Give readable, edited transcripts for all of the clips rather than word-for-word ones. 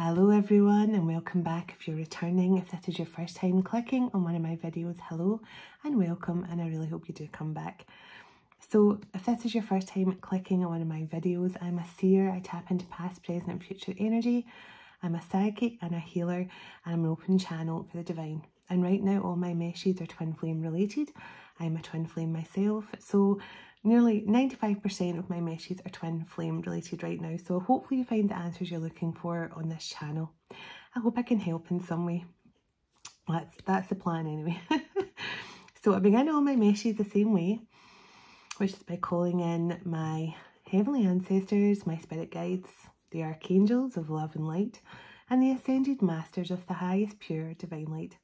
Hello everyone and welcome back if you're returning. If this is your first time clicking on one of my videos, hello and welcome, and I really hope you do come back. So if this is your first time clicking on one of my videos, I'm a seer. I tap into past, present and future energy. I'm a psychic and a healer, and I'm an open channel for the divine. And right now all my messages are twin flame related. I'm a twin flame myself, so nearly 95% of my messages are twin flame related right now. So hopefully you find the answers you're looking for on this channel. I hope I can help in some way. That's the plan anyway. So I begin all my messages the same way, which is by calling in my heavenly ancestors, my spirit guides, the archangels of love and light, and the ascended masters of the highest pure divine light.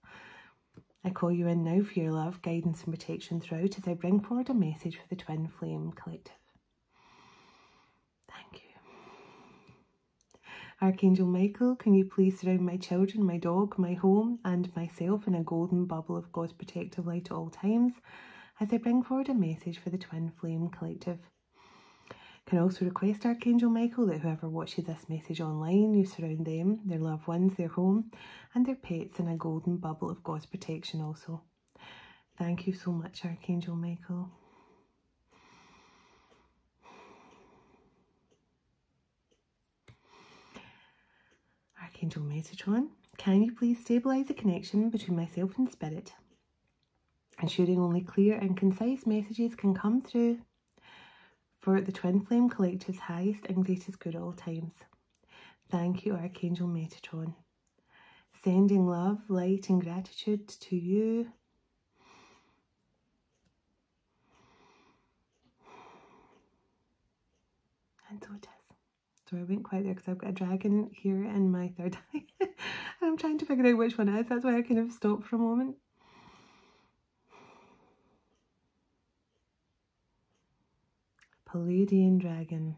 I call you in now for your love, guidance and protection throughout as I bring forward a message for the Twin Flame Collective. Thank you. Archangel Michael, can you please surround my children, my dog, my home and myself in a golden bubble of God's protective light at all times as I bring forward a message for the Twin Flame Collective. Can also request Archangel Michael that whoever watches this message online, you surround them, their loved ones, their home and their pets in a golden bubble of God's protection also. Thank you so much, Archangel Michael. Archangel Metatron, can you please stabilise the connection between myself and spirit, ensuring only clear and concise messages can come through for the Twin Flame Collective's highest and greatest good at all times. Thank you, Archangel Metatron. Sending love, light and gratitude to you. And so it is. So I went quite there because I've got a dragon here in my third eye. And I'm trying to figure out which one it is. That's why I kind of stopped for a moment. Palladian dragon.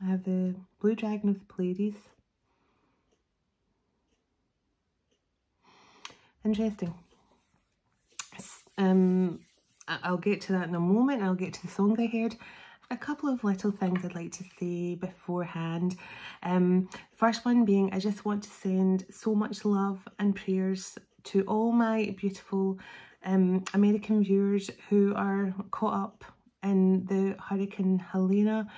I have the blue dragon of the Pleiades. Interesting. I'll get to that in a moment. I'll get to the songs I heard. A couple of little things I'd like to say beforehand. First one being, I just want to send so much love and prayers to all my beautiful American viewers who are caught up in the Hurricane Helena,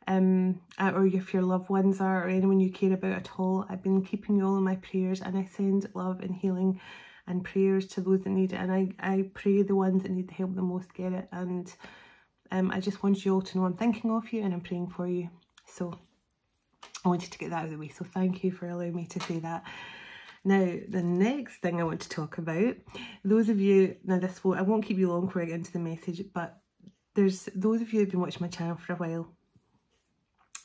or if your loved ones are, or anyone you care about at all. I've been keeping you all in my prayers, and I send love and healing and prayers to those that need it, and I pray the ones that need the help the most get it, and I just want you all to know I'm thinking of you and I'm praying for you. So I wanted to get that out of the way, so thank you for allowing me to say that. Now, the next thing I want to talk about, those of you, now this will, I won't keep you long before I get into the message, but there's those of you who've been watching my channel for a while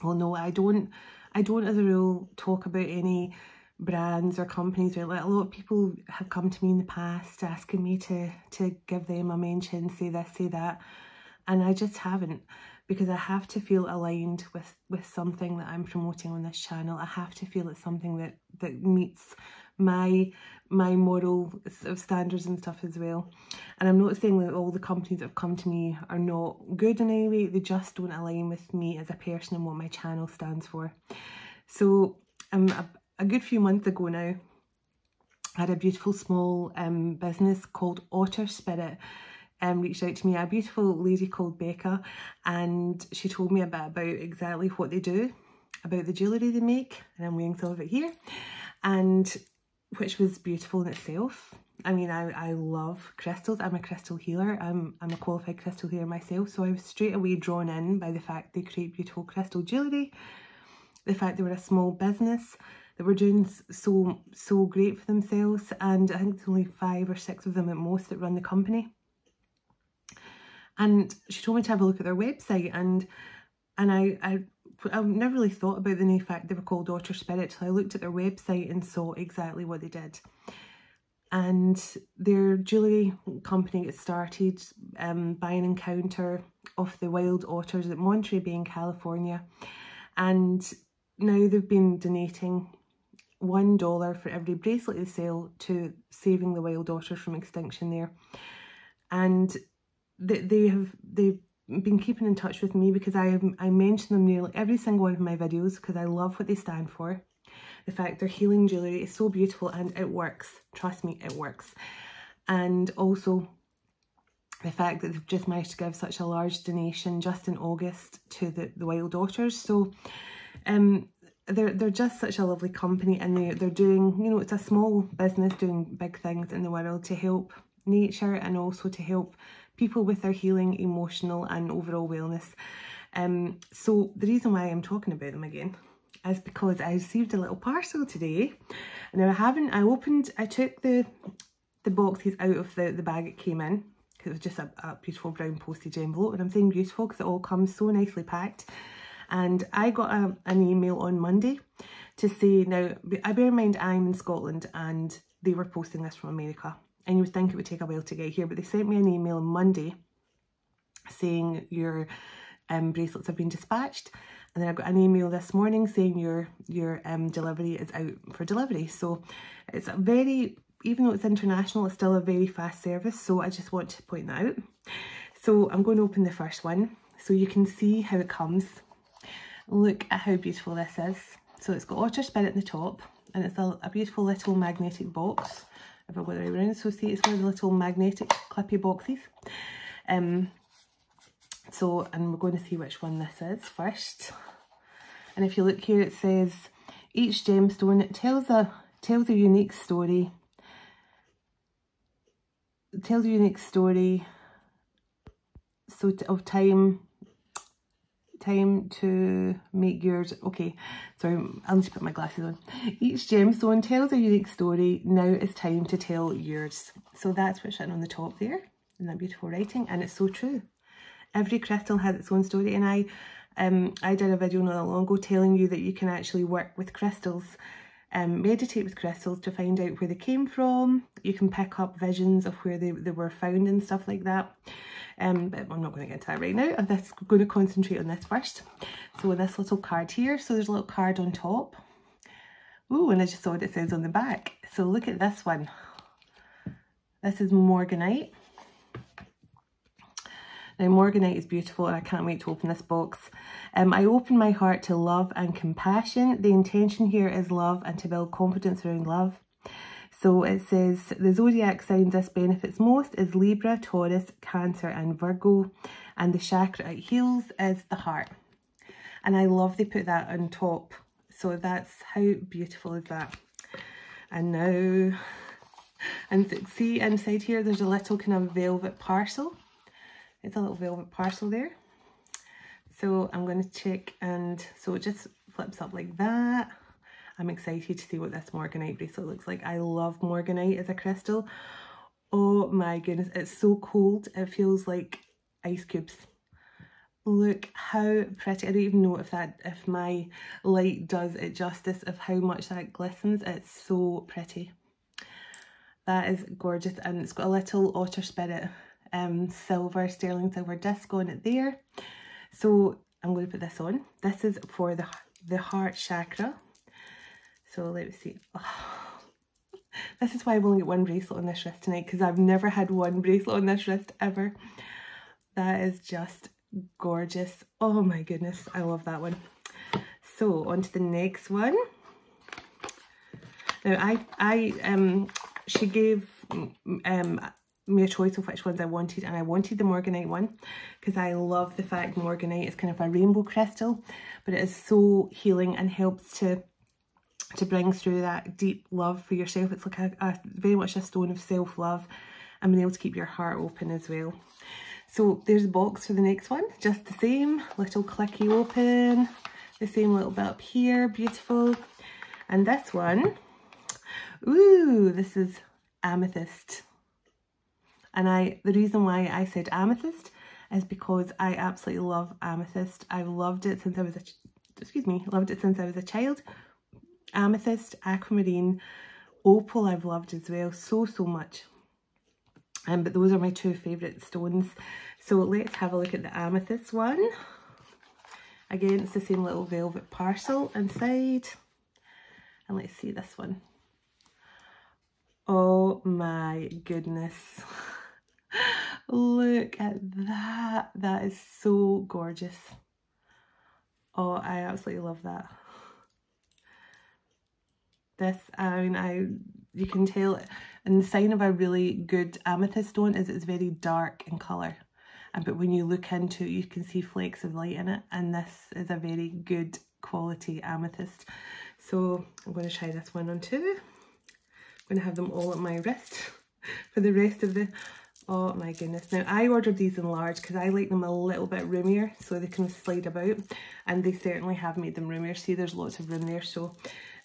will know I don't as a rule talk about any brands or companies. Or like, a lot of people have come to me in the past asking me to give them a mention, say this, say that, and I just haven't, because I have to feel aligned with something that I'm promoting on this channel. I have to feel it's something that meets my moral standards and stuff as well. And I'm not saying that all the companies that have come to me are not good in any way, they just don't align with me as a person and what my channel stands for. So a good few months ago now, I had a beautiful small business called Otter Spirit reached out to me, a beautiful lady called Becca, and she told me a bit about exactly what they do, about the jewellery they make, and I'm wearing some of it here, and which was beautiful in itself. I mean, I love crystals. I'm a crystal healer. I'm a qualified crystal healer myself, so I was straight away drawn in by the fact they create beautiful crystal jewellery, the fact they were a small business that were doing so great for themselves, and I think there's only 5 or 6 of them at most that run the company. And she told me to have a look at their website, and I've never really thought about the fact they were called Otter Spirit till I looked at their website and saw exactly what they did. And their jewellery company got started by an encounter of the wild otters at Monterey Bay in California, and now they've been donating $1 for every bracelet they sell to saving the wild otters from extinction there. And they been keeping in touch with me because I mention them nearly every single one of my videos because I love what they stand for. The fact they're healing jewellery is so beautiful and it works. Trust me, it works. And also the fact that they've just managed to give such a large donation just in August to the Wild Daughters. So they're just such a lovely company, and they're doing, you know, it's a small business doing big things in the world to help nature and also to help people with their healing, emotional and overall wellness. So the reason why I'm talking about them again is because I received a little parcel today. Now I took the boxes out of the bag it came in, because it was just a beautiful brown postage envelope, and I'm saying beautiful because it all comes so nicely packed. And I got an email on Monday to say, now I bear in mind I'm in Scotland and they were posting this from America, and you would think it would take a while to get here, but they sent me an email on Monday saying your bracelets have been dispatched. And then I got an email this morning saying your delivery is out for delivery. So it's a very, even though it's international, it's still a very fast service. So I just want to point that out. So I'm going to open the first one so you can see how it comes. Look at how beautiful this is. So it's got otter spirit in the top, and it's a beautiful little magnetic box. If I go the way around, so see, it's one of the little magnetic clippy boxes. And we're going to see which one this is first. And if you look here, it says each gemstone tells a unique story. It tells a unique story. So of time to make yours. Okay, sorry, I'll need to put my glasses on. Each gemstone tells a unique story. Now it's time to tell yours. So that's what's written on the top there in that beautiful writing, and it's so true. Every crystal has its own story, and I did a video not that long ago telling you that you can actually work with crystals, meditate with crystals to find out where they came from. You can pick up visions of where they were found and stuff like that. But I'm not going to get into that right now. I'm just going to concentrate on this first. So this little card here, so there's a little card on top. Ooh, and I just saw what it says on the back. So look at this one. This is Morganite. Now Morganite is beautiful, and I can't wait to open this box. I open my heart to love and compassion. The intention here is love and to build confidence around love. So it says the zodiac sign this benefits most is Libra, Taurus, Cancer and Virgo, and the chakra it heals is the heart. And I love they put that on top. So that's how beautiful is that. And now, and see inside here there's a little kind of velvet parcel. It's a little velvet parcel there. So I'm going to check, and so it just flips up like that. I'm excited to see what this Morganite bracelet looks like. I love Morganite as a crystal. Oh my goodness, it's so cold. It feels like ice cubes. Look how pretty. I don't even know if my light does it justice of how much that glistens. It's so pretty. That is gorgeous, and it's got a little otter spirit sterling silver disc on it there. So I'm going to put this on. This is for the heart chakra. So let me see. Oh, this is why I've only got one bracelet on this wrist tonight, because I've never had one bracelet on this wrist ever. That is just gorgeous. Oh my goodness, I love that one. So on to the next one. Now she gave me a choice of which ones I wanted, and I wanted the Morganite one because I love the fact Morganite is kind of a rainbow crystal, but it is so healing and helps to bring through that deep love for yourself. It's like a very much a stone of self-love and being able to keep your heart open as well. So there's a box for the next one, just the same, little clicky open, the same little bit up here, beautiful. And this one, ooh, this is amethyst. And the reason why I said amethyst is because I absolutely love amethyst. I've loved it since I was a child. Amethyst, aquamarine, opal I've loved as well, so much. But those are my two favourite stones. So let's have a look at the amethyst one. Again, it's the same little velvet parcel inside. And let's see this one. Oh my goodness. Look at that. That is so gorgeous. Oh, I absolutely love that. This, I mean, you can tell, and the sign of a really good amethyst stone is it's very dark in colour. But when you look into it, you can see flakes of light in it. And this is a very good quality amethyst. So I'm going to try this one on too. I'm going to have them all at my wrist for the rest of the... Oh my goodness. Now I ordered these in large because I like them a little bit roomier so they can slide about, and they certainly have made them roomier. See, there's lots of room there, so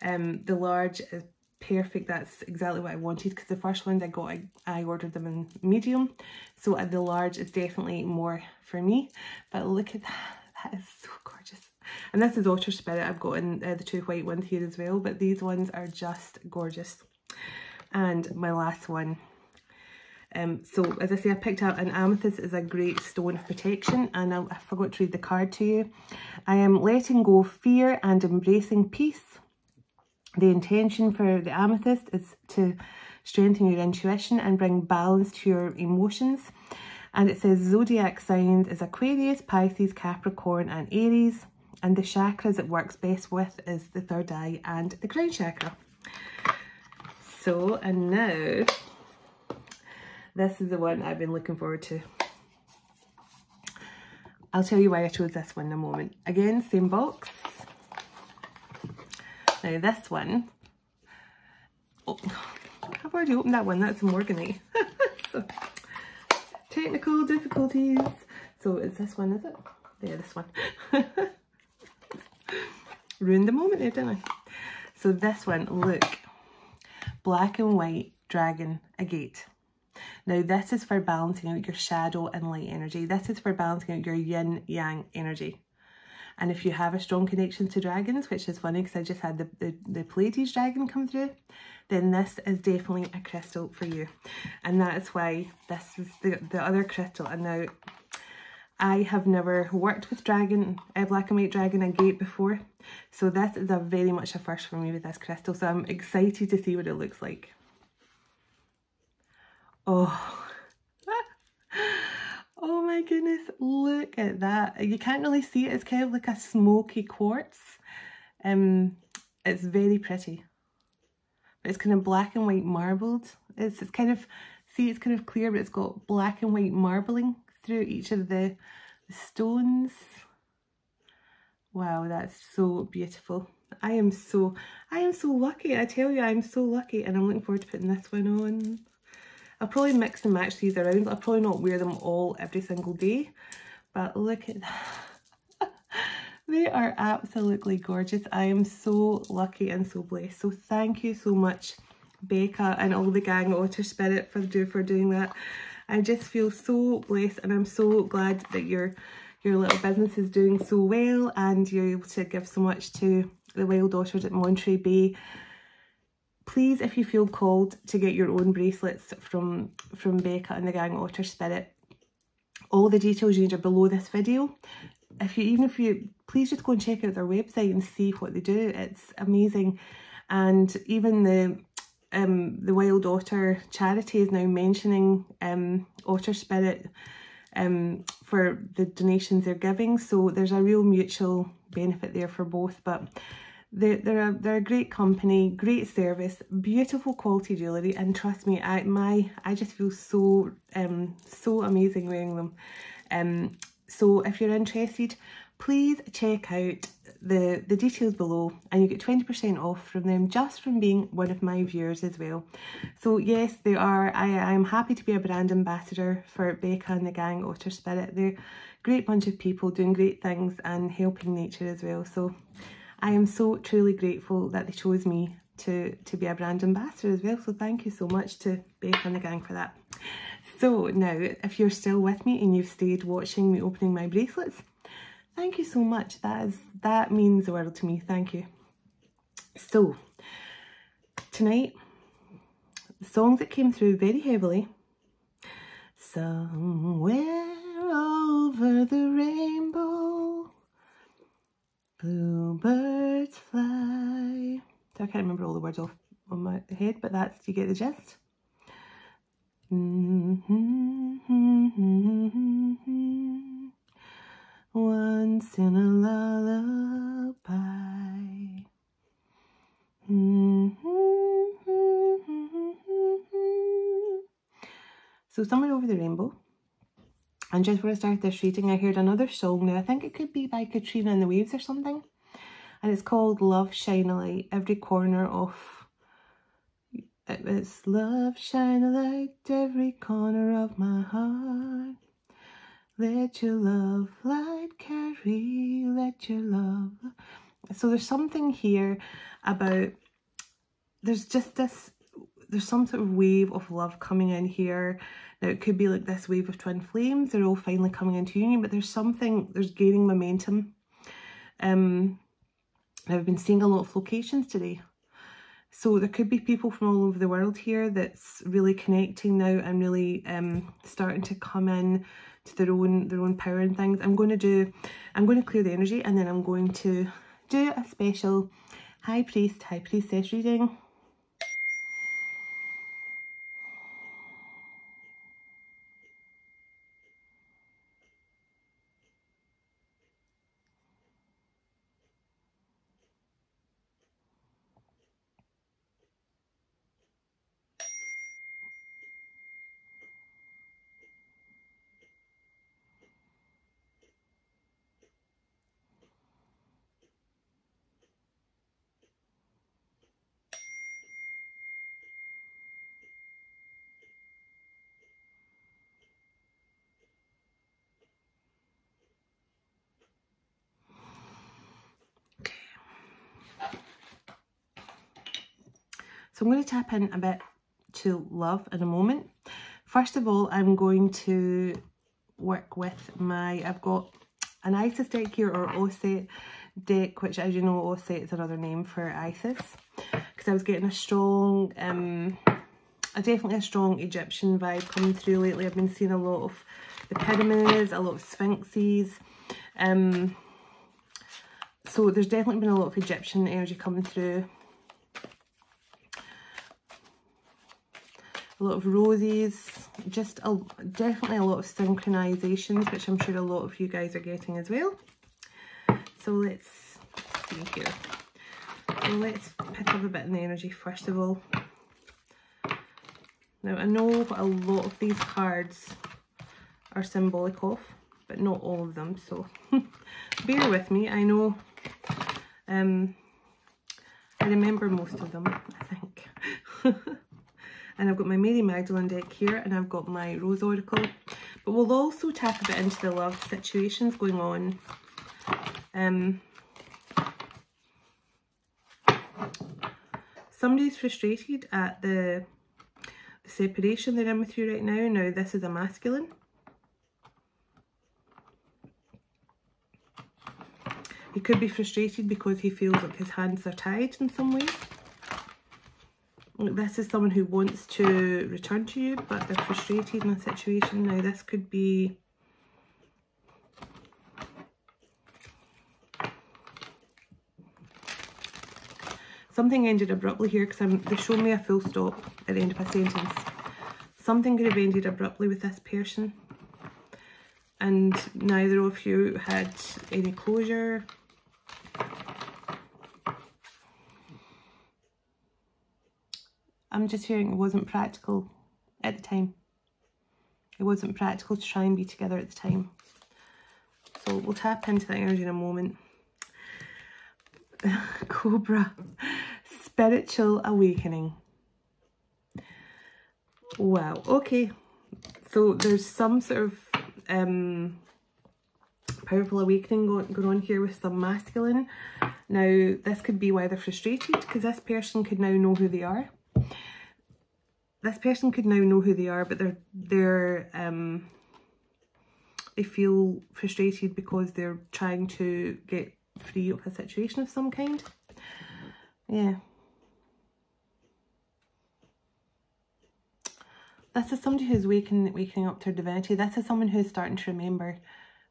the large is perfect. That's exactly what I wanted, because the first ones I got, I ordered them in medium, so the large is definitely more for me. But look at that, that is so gorgeous. And this is Otter Spirit. I've got in the two white ones here as well, but these ones are just gorgeous. And my last one. So as I say, I picked up an amethyst is a great stone of protection, and I forgot to read the card to you. I am letting go of fear and embracing peace. The intention for the amethyst is to strengthen your intuition and bring balance to your emotions. And it says zodiac signs is Aquarius, Pisces, Capricorn and Aries. And the chakras it works best with is the third eye and the crown chakra. So, and now... this is the one I've been looking forward to. I'll tell you why I chose this one in a moment. Again, same box. Now this one, oh, I've already opened that one, that's Morganite. So, technical difficulties. So it's this one, is it? Yeah, this one. Ruined the moment there, didn't I? So this one, look. Black and white dragon agate. Now this is for balancing out your shadow and light energy. This is for balancing out your yin yang energy. And if you have a strong connection to dragons, which is funny because I just had the Pleiades dragon come through, then this is definitely a crystal for you. And that is why this is the other crystal. And now I have never worked with black and white dragon agate before. So this is a very much a first for me with this crystal. So I'm excited to see what it looks like. Oh, oh my goodness, look at that. You can't really see it, it's kind of like a smoky quartz. It's very pretty. But it's kind of black and white marbled. It's kind of, see, it's kind of clear, but it's got black and white marbling through each of the stones. Wow, that's so beautiful. I am so lucky, I tell you, I'm so lucky, and I'm looking forward to putting this one on. I'll probably mix and match these around. I'll probably not wear them all every single day, but look at that. They are absolutely gorgeous. I am so lucky and so blessed. So thank you so much, Becca and all the gang at Otter Spirit for doing that. I just feel so blessed, and I'm so glad that your little business is doing so well and you're able to give so much to the wild otters at Monterey Bay. Please, if you feel called to get your own bracelets from Becca and the gang at Otter Spirit, all the details you need are below this video. Even if you please just go and check out their website and see what they do. It's amazing. And even the Wild Otter charity is now mentioning Otter Spirit for the donations they're giving. So there's a real mutual benefit there for both. But they're a great company, great service, beautiful quality jewellery, and trust me, I just feel so so amazing wearing them. So if you're interested, please check out the details below, and you get 20% off from them just from being one of my viewers as well. So yes, they are. I'm happy to be a brand ambassador for Becca and the gang Otter Spirit. They're a great bunch of people doing great things and helping nature as well. So I am so truly grateful that they chose me to be a brand ambassador as well. So thank you so much to Becca and the gang for that. So now, if you're still with me and you've stayed watching me opening my bracelets, thank you so much. That means the world to me. Thank you. So tonight, the songs that came through very heavily. Somewhere over the rainbow, bluebirds fly. So I can't remember all the words off on my head, but you get the gist. Once in a lullaby. So somewhere over the rainbow. And just before I started this reading, I heard another song. Now I think it could be by Katrina and the Waves or something. And it's called Love Shine a Light. Every corner of... It's love shine a light every corner of my heart. Let your love light carry, let your love... So there's something here about... There's just this... There's some sort of wave of love coming in here. Now it could be like this wave of twin flames. They're all finally coming into union, but there's something... There's gaining momentum. I've been seeing a lot of locations today. So there could be people from all over the world here that's really connecting now and really starting to come in to their own power and things. I'm going to clear the energy, and then I'm going to do a special High Priest, High Priestess reading. So I'm going to tap in a bit to love in a moment. First of all, I'm going to work with I've got an Isis deck here, or Osset deck, which, as you know, Osset is another name for Isis. Because I was getting a strong, definitely a strong Egyptian vibe coming through lately. I've been seeing a lot of the pyramids, a lot of sphinxes. So there's definitely been a lot of Egyptian energy coming through. A lot of roses, just definitely a lot of synchronizations, which I'm sure a lot of you guys are getting as well. So let's see here. So let's pick up a bit in the energy first of all. Now I know what a lot of these cards are symbolic of, but not all of them, so bear with me. I know, I remember most of them, I think. And I've got my Mary Magdalene deck here, and I've got my Rose Oracle. But we'll also tap a bit into the love situations going on. Somebody's frustrated at the separation they're in with you right now. Now, this is a masculine. He could be frustrated because he feels like his hands are tied in some way. This is someone who wants to return to you, but they're frustrated in a situation. Now this could be... Something ended abruptly here, because they show me a full stop at the end of a sentence. Something could have ended abruptly with this person. And neither of you had any closure. I'm just hearing it wasn't practical at the time. It wasn't practical to try and be together at the time. So we'll tap into that energy in a moment. Cobra. Spiritual awakening. Wow, okay. So there's some sort of powerful awakening going on here with some masculine. Now, this could be why they're frustrated, because this person could now know who they are. This person could now know who they are, but they feel frustrated because they're trying to get free of a situation of some kind. Yeah. This is somebody who's waking up to their divinity. This is someone who's starting to remember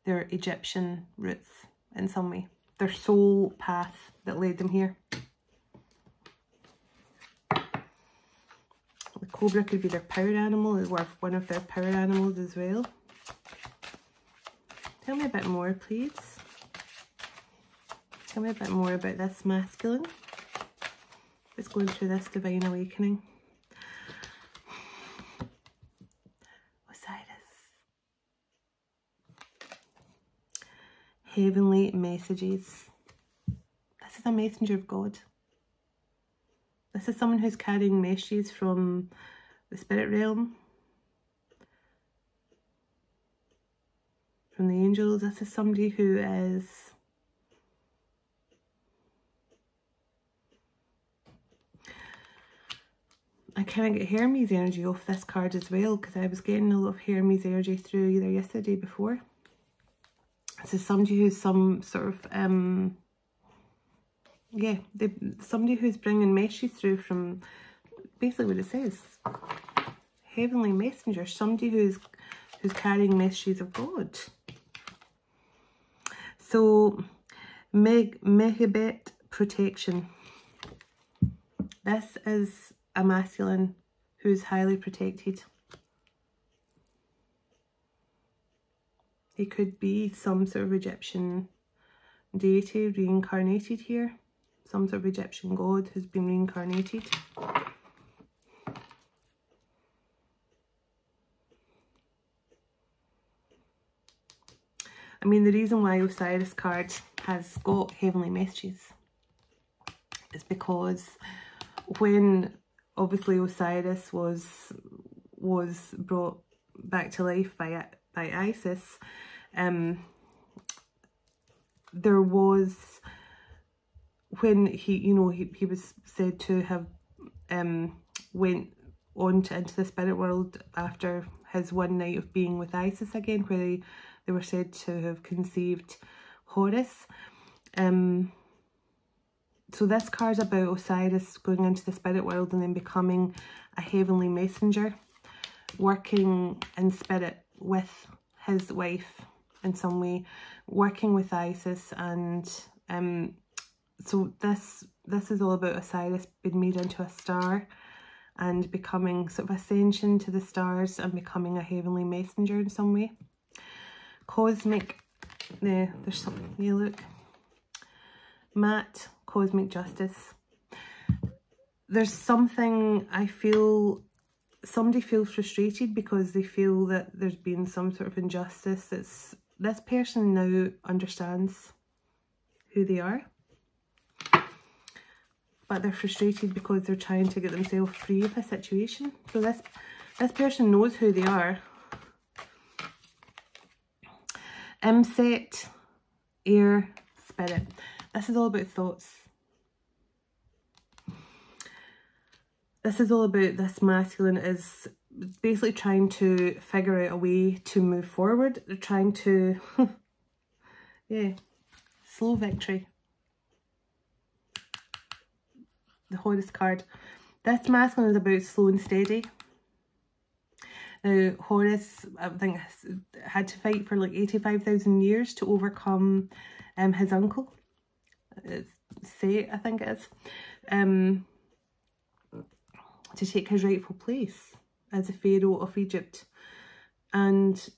their Egyptian roots in some way. Their soul path that led them here. The cobra could be their power animal, or one of their power animals as well. Tell me a bit more, please. Tell me a bit more about this masculine that's going through this divine awakening. Osiris. Heavenly messages. This is a messenger of God. This is someone who's carrying messages from the spirit realm, from the angels. This is somebody who is I kind of get Hermes energy off this card as well, because I was getting a lot of Hermes energy through either yesterday or before. This is somebody who's some sort of yeah, somebody who's bringing messages through from basically what it says, heavenly messenger, somebody who's carrying messages of God. So megabit protection. This is a masculine who's highly protected. He could be some sort of Egyptian deity reincarnated here. Some sort of Egyptian god who's been reincarnated. I mean, the reason why Osiris card has got heavenly messages is because when obviously Osiris was brought back to life by Isis, there was, when he was said to have went on into the spirit world after his one night of being with Isis again, where they were said to have conceived Horus. So this card's about Osiris going into the spirit world and then becoming a heavenly messenger, working in spirit with his wife in some way, working with Isis. And so this is all about Osiris being made into a star and becoming sort of ascension to the stars and becoming a heavenly messenger in some way. Cosmic, there's something, yeah, look, matte cosmic justice. There's something, I feel, somebody feels frustrated because they feel that there's been some sort of injustice. This person now understands who they are, but they're frustrated because they're trying to get themselves free of a situation. So this person knows who they are. Imset, air, spirit. This is all about thoughts. This is all about this masculine is basically trying to figure out a way to move forward. They're trying to, yeah, slow victory. The Horus card. This masculine is about slow and steady. Now, Horus, I think, had to fight for like 85,000 years to overcome his uncle. It's Set, I think it is. To take his rightful place as the Pharaoh of Egypt. And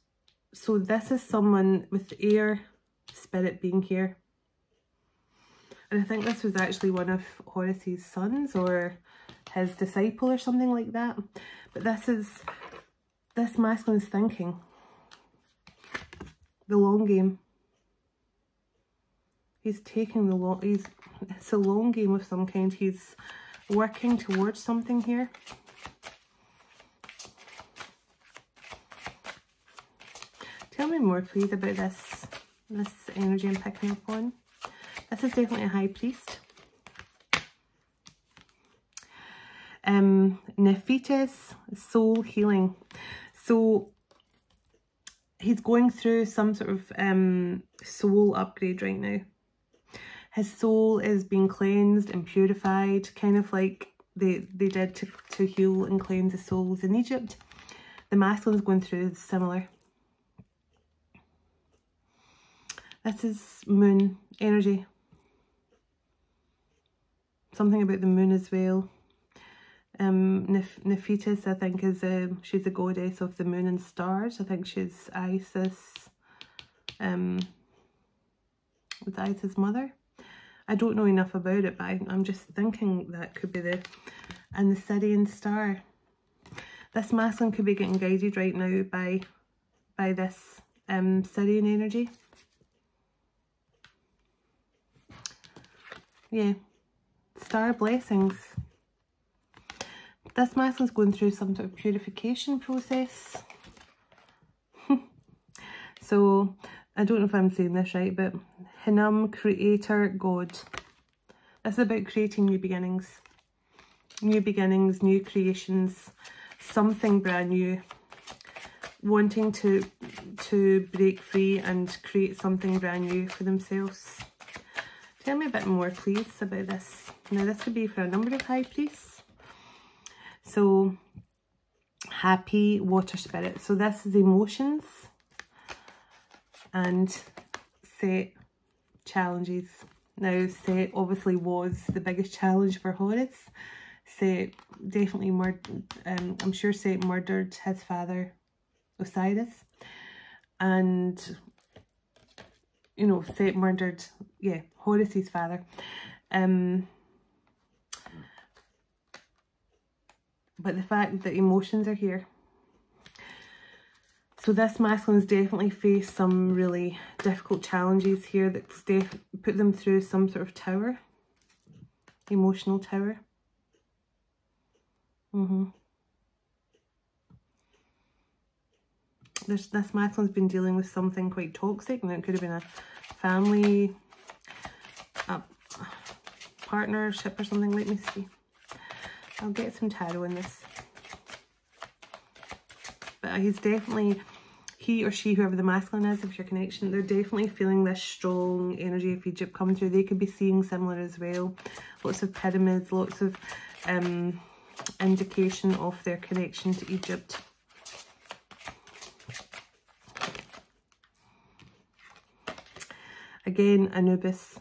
so this is someone with the air spirit being here. And I think this was actually one of Horus's sons or his disciple or something like that. But this masculine is thinking the long game. He's taking it's a long game of some kind. He's working towards something here. Tell me more, please, about this energy I'm picking up on. This is definitely a high priest. Nephites, soul healing. So he's going through some sort of soul upgrade right now. His soul is being cleansed and purified, kind of like they did to heal and cleanse the souls in Egypt. The masculine's going through similar. This is moon energy. Something about the moon as well. Nephthys, I think, is she's the goddess of the moon and stars. I think she's Isis, with Isis' mother. I don't know enough about it, but I'm just thinking that could be and the Syrian star. This masculine could be getting guided right now by this Syrian energy. Yeah, star blessings. This masculine's going through some sort of purification process. So, I don't know if I'm saying this right, but Hinam, creator, God. This is about creating new beginnings. New beginnings, new creations, something brand new. Wanting to break free and create something brand new for themselves. Tell me a bit more, please, about this. Now, this could be for a number of high priests. So, happy water spirit. So, this is emotions and set challenges. Now, Set obviously was the biggest challenge for Horus. Set definitely murdered, I'm sure Set murdered his father, Osiris. And, you know, Set murdered, yeah, Horus's father. But the fact that emotions are here. So this masculine's definitely faced some really difficult challenges here that's put them through some sort of tower. Emotional tower. This masculine's been dealing with something quite toxic, and it could have been a family, a partnership or something. Let me see. I'll get some tarot in this. But he's definitely, he or she, whoever the masculine is, if your connection, they're definitely feeling this strong energy of Egypt coming through. They could be seeing similar as well. Lots of pyramids, lots of indication of their connection to Egypt. Again, Anubis,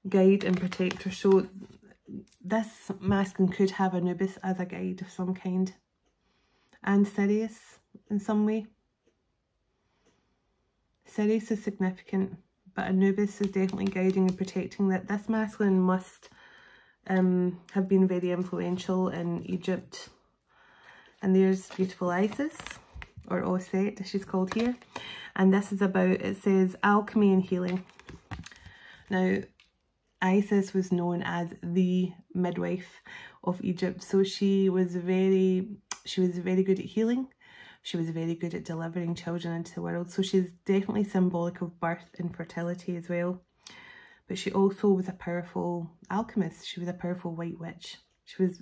guide and protector. So this masculine could have Anubis as a guide of some kind. And Sirius in some way. Sirius is significant, but Anubis is definitely guiding and protecting. That this masculine must have been very influential in Egypt. And there's beautiful Isis, or Osset as she's called here. And this is about, it says, alchemy and healing. Now, Isis was known as the midwife of Egypt, so she was very good at healing. She was very good at delivering children into the world. So she's definitely symbolic of birth and fertility as well. But she also was a powerful alchemist. She was a powerful white witch. She could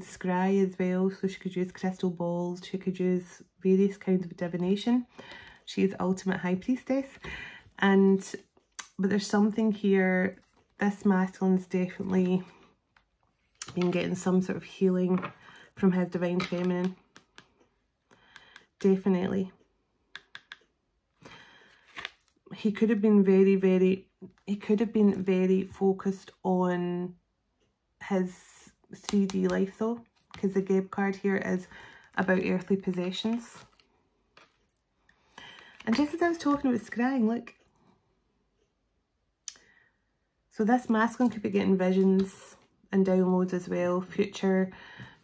scry as well, so she could use crystal balls. She could use various kinds of divination. She is ultimate high priestess. But there's something here. This masculine's definitely been getting some sort of healing from his divine feminine. Definitely. He could have been very focused on his 3D life though, because the Geb card here is about earthly possessions. And just as I was talking about scrying, look. So this masculine could be getting visions and downloads as well, future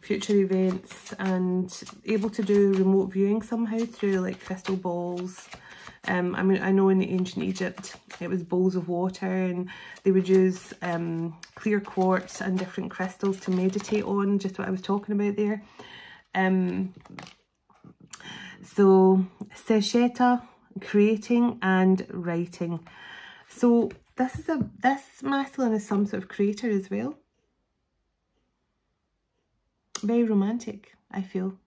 events, and able to do remote viewing somehow through like crystal balls. I mean, I know in ancient Egypt it was bowls of water, and they would use clear quartz and different crystals to meditate on, just what I was talking about there. So Sesheta, creating and writing. So this masculine is some sort of creator as well. Very romantic, I feel.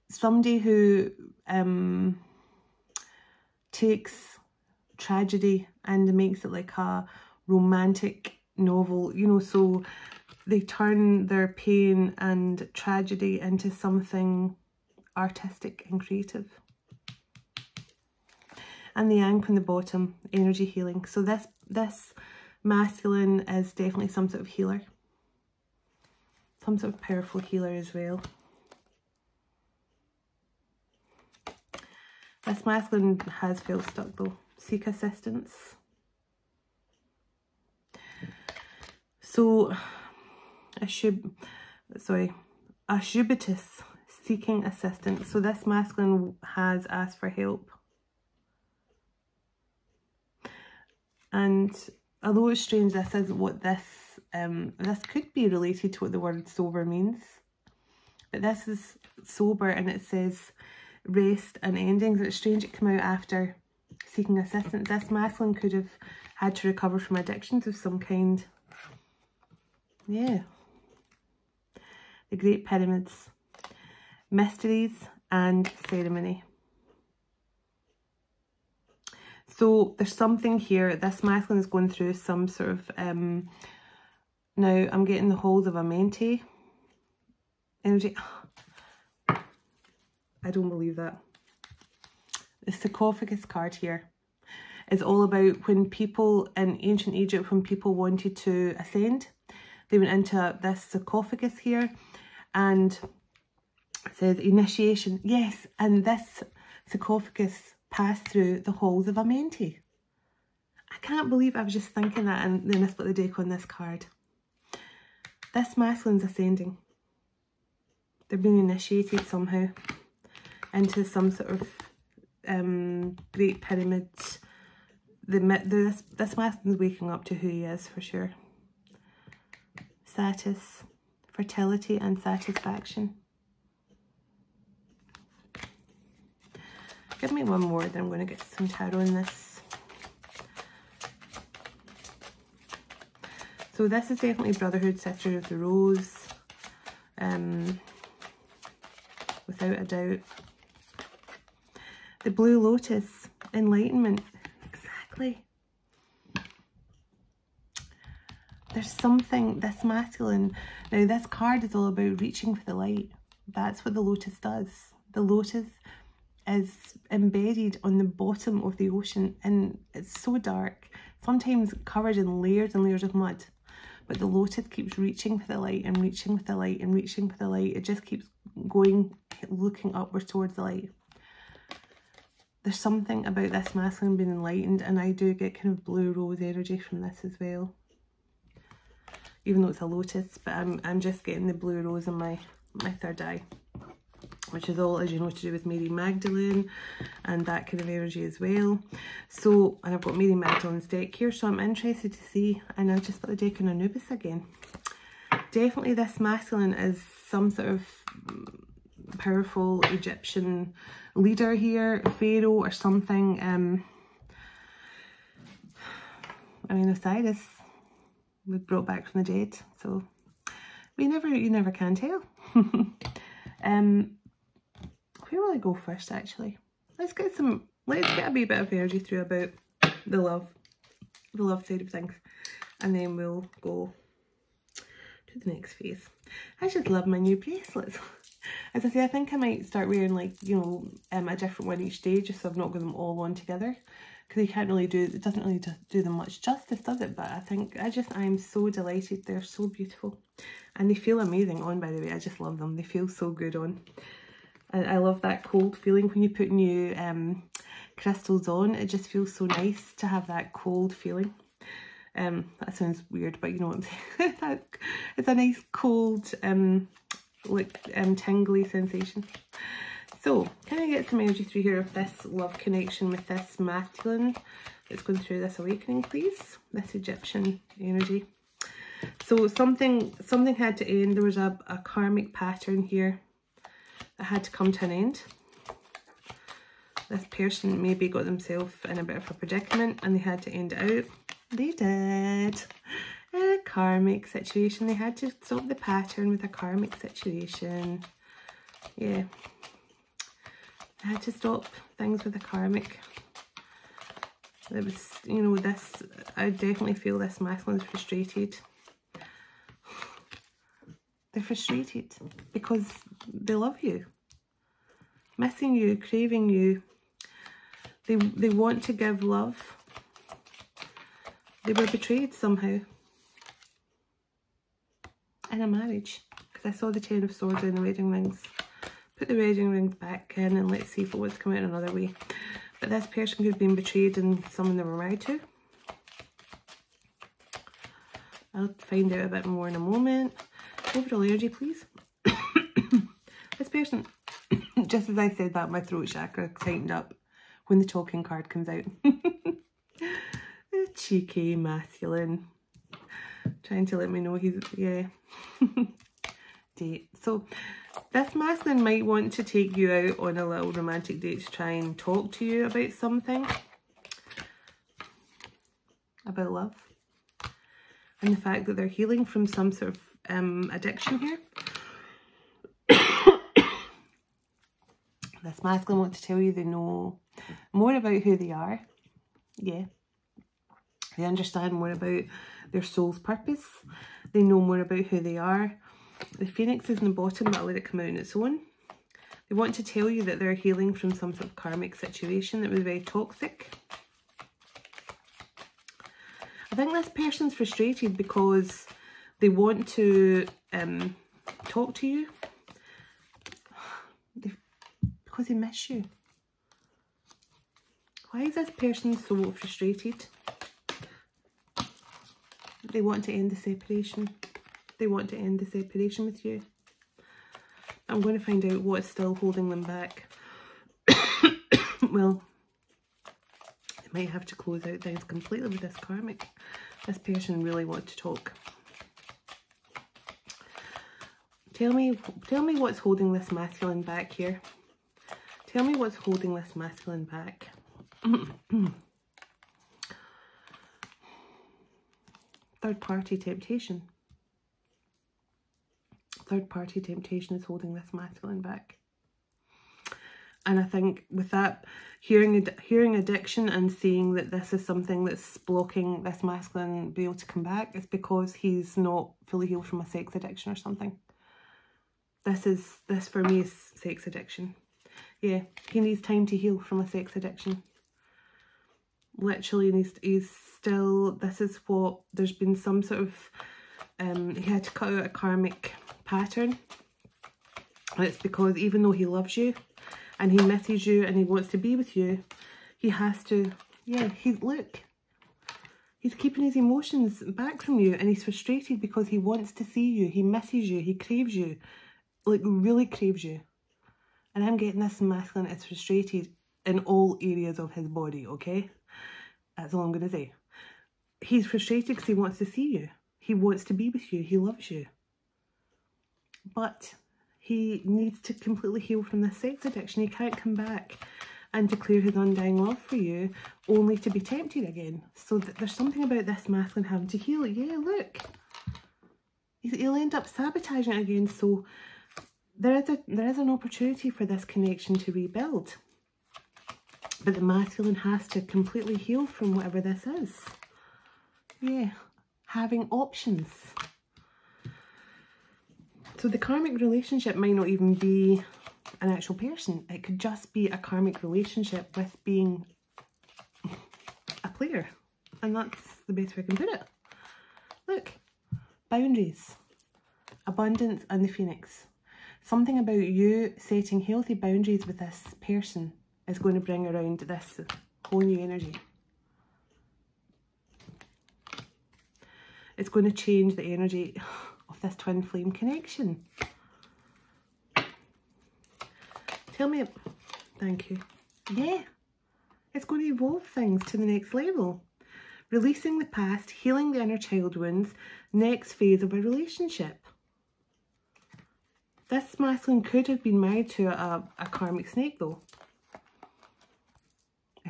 Somebody who takes tragedy and makes it like a romantic novel, you know, so they turn their pain and tragedy into something artistic and creative. And the Ankh on the bottom, energy healing. So this masculine is definitely some sort of healer. some sort of powerful healer as well. This masculine has felt stuck though. Seek assistance. So, Ashubitus, seeking assistance. So this masculine has asked for help. And although it's strange, this is what this could be related to what the word sober means. But this is sober and it says rest and endings. It's strange it came out after seeking assistance. This masculine could have had to recover from addictions of some kind. Yeah. The Great Pyramids. Mysteries and ceremony. So there's something here. This masculine is going through some sort of, now I'm getting the halls of Amenti energy. I don't believe that. The sarcophagus card here is all about when people in ancient Egypt, when people wanted to ascend, they went into this sarcophagus here and it says initiation. Yes, and this sarcophagus passed through the halls of Amenti. I can't believe I was just thinking that and then I split the deck on this card. This masculine's ascending. They're being initiated somehow into some sort of Great Pyramids. This masculine's waking up to who he is for sure. Satis, fertility and satisfaction. Give me one more, then I'm going to get some tarot in this. So this is definitely Brotherhood, Sister of the Rose. Without a doubt. The Blue Lotus, enlightenment. Exactly. There's something, this masculine, now this card is all about reaching for the light. That's what the lotus does. The lotus is embedded on the bottom of the ocean and it's so dark, sometimes covered in layers and layers of mud. But the lotus keeps reaching for the light and reaching for the light and reaching for the light. It just keeps going, looking upwards towards the light. There's something about this masculine being enlightened, and I do get kind of blue rose energy from this as well. Even though it's a lotus, but I'm just getting the blue rose in my third eye, which is all, as you know, to do with Mary Magdalene and that kind of energy as well. So, and I've got Mary Magdalene's deck here, so I'm interested to see, and I just put the deck on Anubis again. Definitely this masculine is some sort of powerful Egyptian leader here, pharaoh or something. I mean, Osiris was brought back from the dead, so you never can tell. Where will I go first, actually? Let's get a wee bit of energy through about the love side of things, and then we'll go to the next phase. I just love my new bracelets. As I say, I think I might start wearing, like, you know, a different one each day, just so I've not got them all on together, because you can't really it doesn't really do them much justice, does it? But I think I'm so delighted. They're so beautiful and they feel amazing on, by the way. I just love them. They feel so good on. And I love that cold feeling when you put new crystals on. It just feels so nice to have that cold feeling. That sounds weird, but you know what I'm saying. It's a nice cold tingly sensation. So can I get some energy through here of this love connection with this masculine that's going through this awakening, please? This Egyptian energy. So something had to end. There was a karmic pattern here that had to come to an end. This person maybe got themselves in a bit of a predicament and they had to end it out. They did. A karmic situation. They had to stop the pattern with a karmic situation. Yeah. I had to stop things with a karmic. It was, you know, this, I definitely feel this masculine's frustrated. They're frustrated because they love you. Missing you, craving you. They want to give love. They were betrayed somehow. In a marriage. because I saw the 10 of Swords in the wedding rings. Put the wedding rings back in and let's see if it wants to come out another way. But this person could have been betrayed in someone they were married to. I'll find out a bit more in a moment. Overall energy, please. This person, just as I said that, my throat chakra tightened up when the talking card comes out. Cheeky, masculine. Trying to let me know he's, yeah. Date. So, this masculine might want to take you out on a little romantic date to try and talk to you about something. About love. And the fact that they're healing from some sort of addiction here. This masculine wants to tell you they know more about who they are. Yeah. They understand more about their soul's purpose. They know more about who they are. The Phoenix is in the bottom, but I'll let it come out on its own. They want to tell you that they're healing from some sort of karmic situation that was very toxic. I think this person's frustrated because they want to talk to you. Because they miss you. Why is this person so frustrated? They want to end the separation. They want to end the separation with you. I'm going to find out what's still holding them back. Well, they might have to close out things completely with this karmic. This person really wants to talk. Tell me what's holding this masculine back here. Tell me what's holding this masculine back. Third party temptation. Third party temptation is holding this masculine back. And I think with that, hearing addiction and seeing that this is something that's blocking this masculine being able to come back, it's because he's not fully healed from a sex addiction or something. This for me is sex addiction. Yeah, he needs time to heal from a sex addiction. Literally, he's still, this is what, there's been some sort of, he had to cut out a karmic pattern. And it's because even though he loves you, and he misses you, and he wants to be with you, he has to, yeah, look. He's keeping his emotions back from you, and he's frustrated because he wants to see you, he misses you, he craves you, like really craves you. And I'm getting this masculine is frustrated in all areas of his body, okay? That's all I'm going to say. He's frustrated because he wants to see you. He wants to be with you. He loves you. But he needs to completely heal from this sex addiction. He can't come back and declare his undying love for you only to be tempted again. So there's something about this masculine having to heal. Yeah, look. He'll end up sabotaging it again. So there is an opportunity for this connection to rebuild. But the masculine has to completely heal from whatever this is. Yeah, having options. So the karmic relationship might not even be an actual person. It could just be a karmic relationship with being a player. And that's the best way I can put it. Look, boundaries, abundance and the Phoenix. Something about you setting healthy boundaries with this person is going to bring around this whole new energy. It's going to change the energy of this twin flame connection. Tell me, thank you. Yeah, it's going to evolve things to the next level. Releasing the past, healing the inner child wounds, next phase of a relationship. This masculine could have been married to a karmic snake though,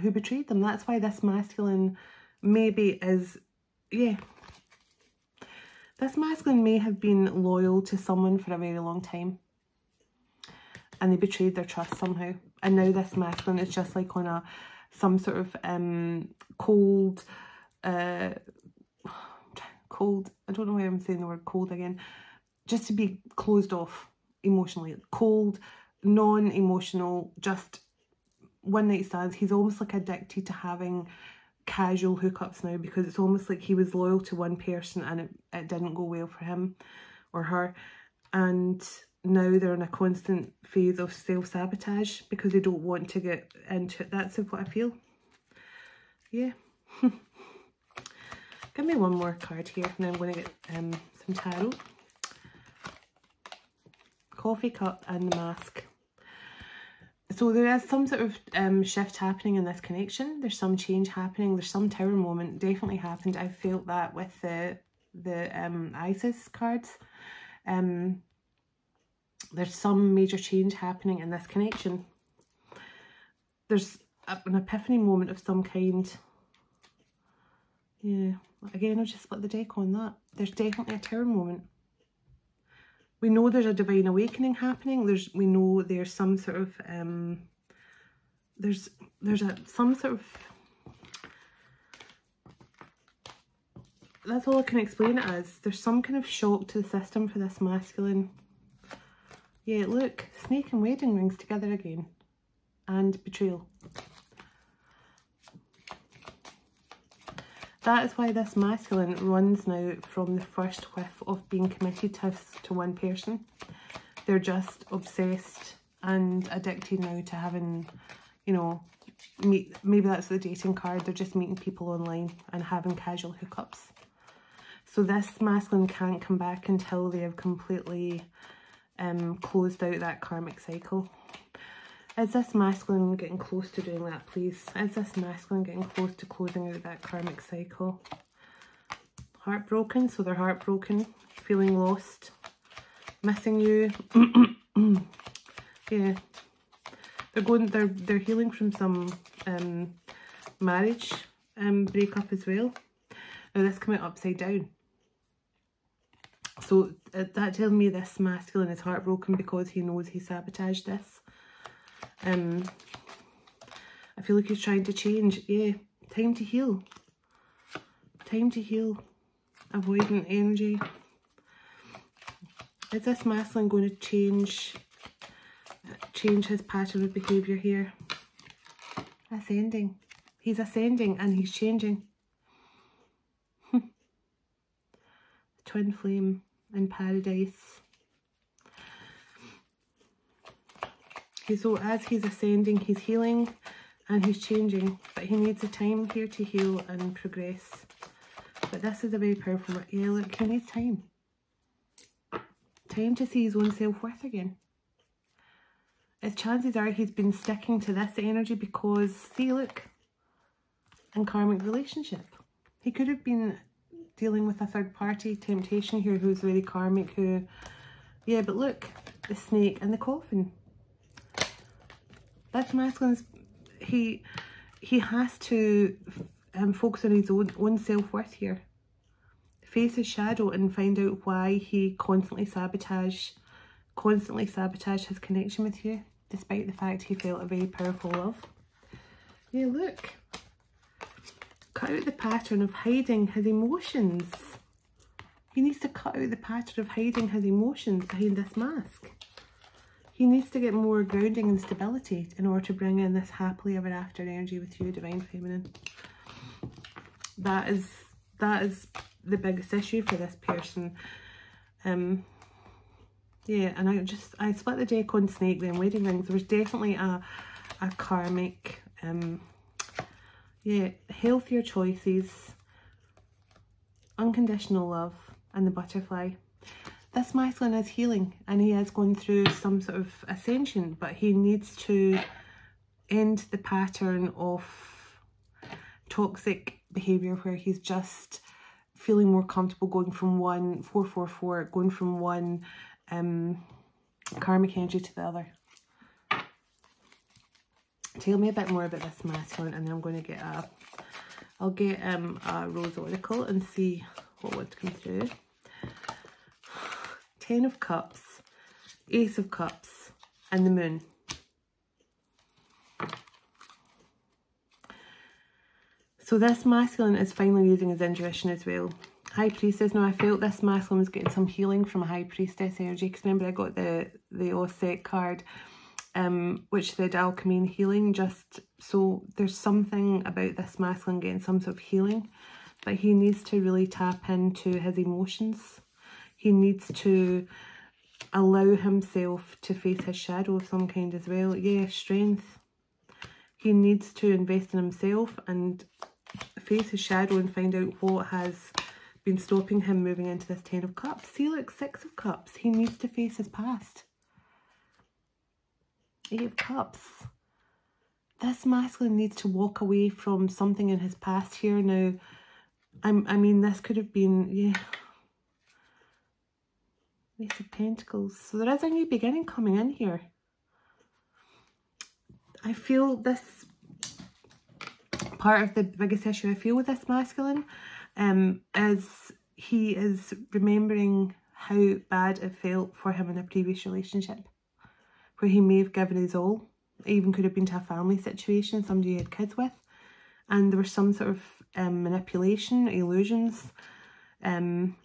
who betrayed them. That's why this masculine maybe is, yeah. This masculine may have been loyal to someone for a very long time. And they betrayed their trust somehow. And now this masculine is just like on some sort of cold, I don't know why I'm saying the word cold again. Just to be closed off emotionally. Cold, non-emotional, just one night stands. He's almost like addicted to having casual hookups now, because it's almost like he was loyal to one person and it didn't go well for him or her, and now they're in a constant phase of self-sabotage because they don't want to get into it. That's what I feel. Yeah. Give me one more card here, and then I'm going to get some tarot. Coffee cup and the mask. So there is some sort of shift happening in this connection. There's some change happening. There's some tower moment definitely happened. I felt that with the Isis cards. There's some major change happening in this connection. There's an epiphany moment of some kind. Yeah, again, I'll just split the deck on that. There's definitely a tower moment. We know there's a divine awakening happening. We know there's some sort of some sort of, that's all I can explain it as. There's some kind of shock to the system for this masculine. Yeah, look, snake and wedding rings together again, and betrayal. That is why this masculine runs now from the first whiff of being committed to one person. They're just obsessed and addicted now to having, you know, maybe that's the dating card. They're just meeting people online and having casual hookups. So this masculine can't come back until they have completely closed out that karmic cycle. Is this masculine getting close to doing that, please? Is this masculine getting close to closing out that karmic cycle? Heartbroken, so they're heartbroken, feeling lost, missing you. Yeah, they're healing from some marriage breakup as well. Now this came out upside down. So that tells me this masculine is heartbroken because he knows he sabotaged this. I feel like he's trying to change. Yeah, time to heal. Time to heal. Avoidant energy. Is this masculine going to change his pattern of behaviour here? Ascending. He's ascending and he's changing. Twin flame in paradise. Okay, so as he's ascending, he's healing and he's changing, but he needs a time here to heal and progress. But this is a very powerful, yeah, look, he needs time. Time to see his own self-worth again. As chances are he's been sticking to this energy because, see, look, in karmic relationship. He could have been dealing with a third party temptation here who's very karmic, who, yeah, but look, the snake and the coffin. This masculine's, he has to focus on his own self-worth here. Face his shadow and find out why he constantly sabotaged his connection with you, despite the fact he felt a very powerful love. Yeah, look. Cut out the pattern of hiding his emotions. He needs to cut out the pattern of hiding his emotions behind this mask. He needs to get more grounding and stability in order to bring in this happily ever after energy with you, Divine Feminine. That is the biggest issue for this person. Yeah, and I split the deck on snake then wedding rings. There was definitely a karmic, yeah, healthier choices, unconditional love, and the butterfly. This masculine is healing and he is going through some sort of ascension, but he needs to end the pattern of toxic behaviour where he's just feeling more comfortable going from one 444, going from one karmic energy to the other. Tell me a bit more about this masculine, and then I'm going to get I'll get a rose oracle and see what would come through. 10 of Cups, Ace of Cups, and the Moon. So this masculine is finally using his intuition as well. High Priestess. Now I felt this masculine was getting some healing from a High Priestess energy, because remember I got the Offset card, which said alchemy and healing. Just so there's something about this masculine getting some sort of healing, but he needs to really tap into his emotions. He needs to allow himself to face his shadow of some kind as well. Yeah, strength. He needs to invest in himself and face his shadow and find out what has been stopping him moving into this 10 of Cups. See, look, 6 of Cups. He needs to face his past. 8 of Cups. This masculine needs to walk away from something in his past here. Now, I mean, this could have been, yeah, Ace of Pentacles. So there is a new beginning coming in here. I feel this part of the biggest issue I feel with this masculine is he is remembering how bad it felt for him in a previous relationship where he may have given his all. It even could have been to a family situation, somebody he had kids with, and there was some sort of manipulation, illusions, and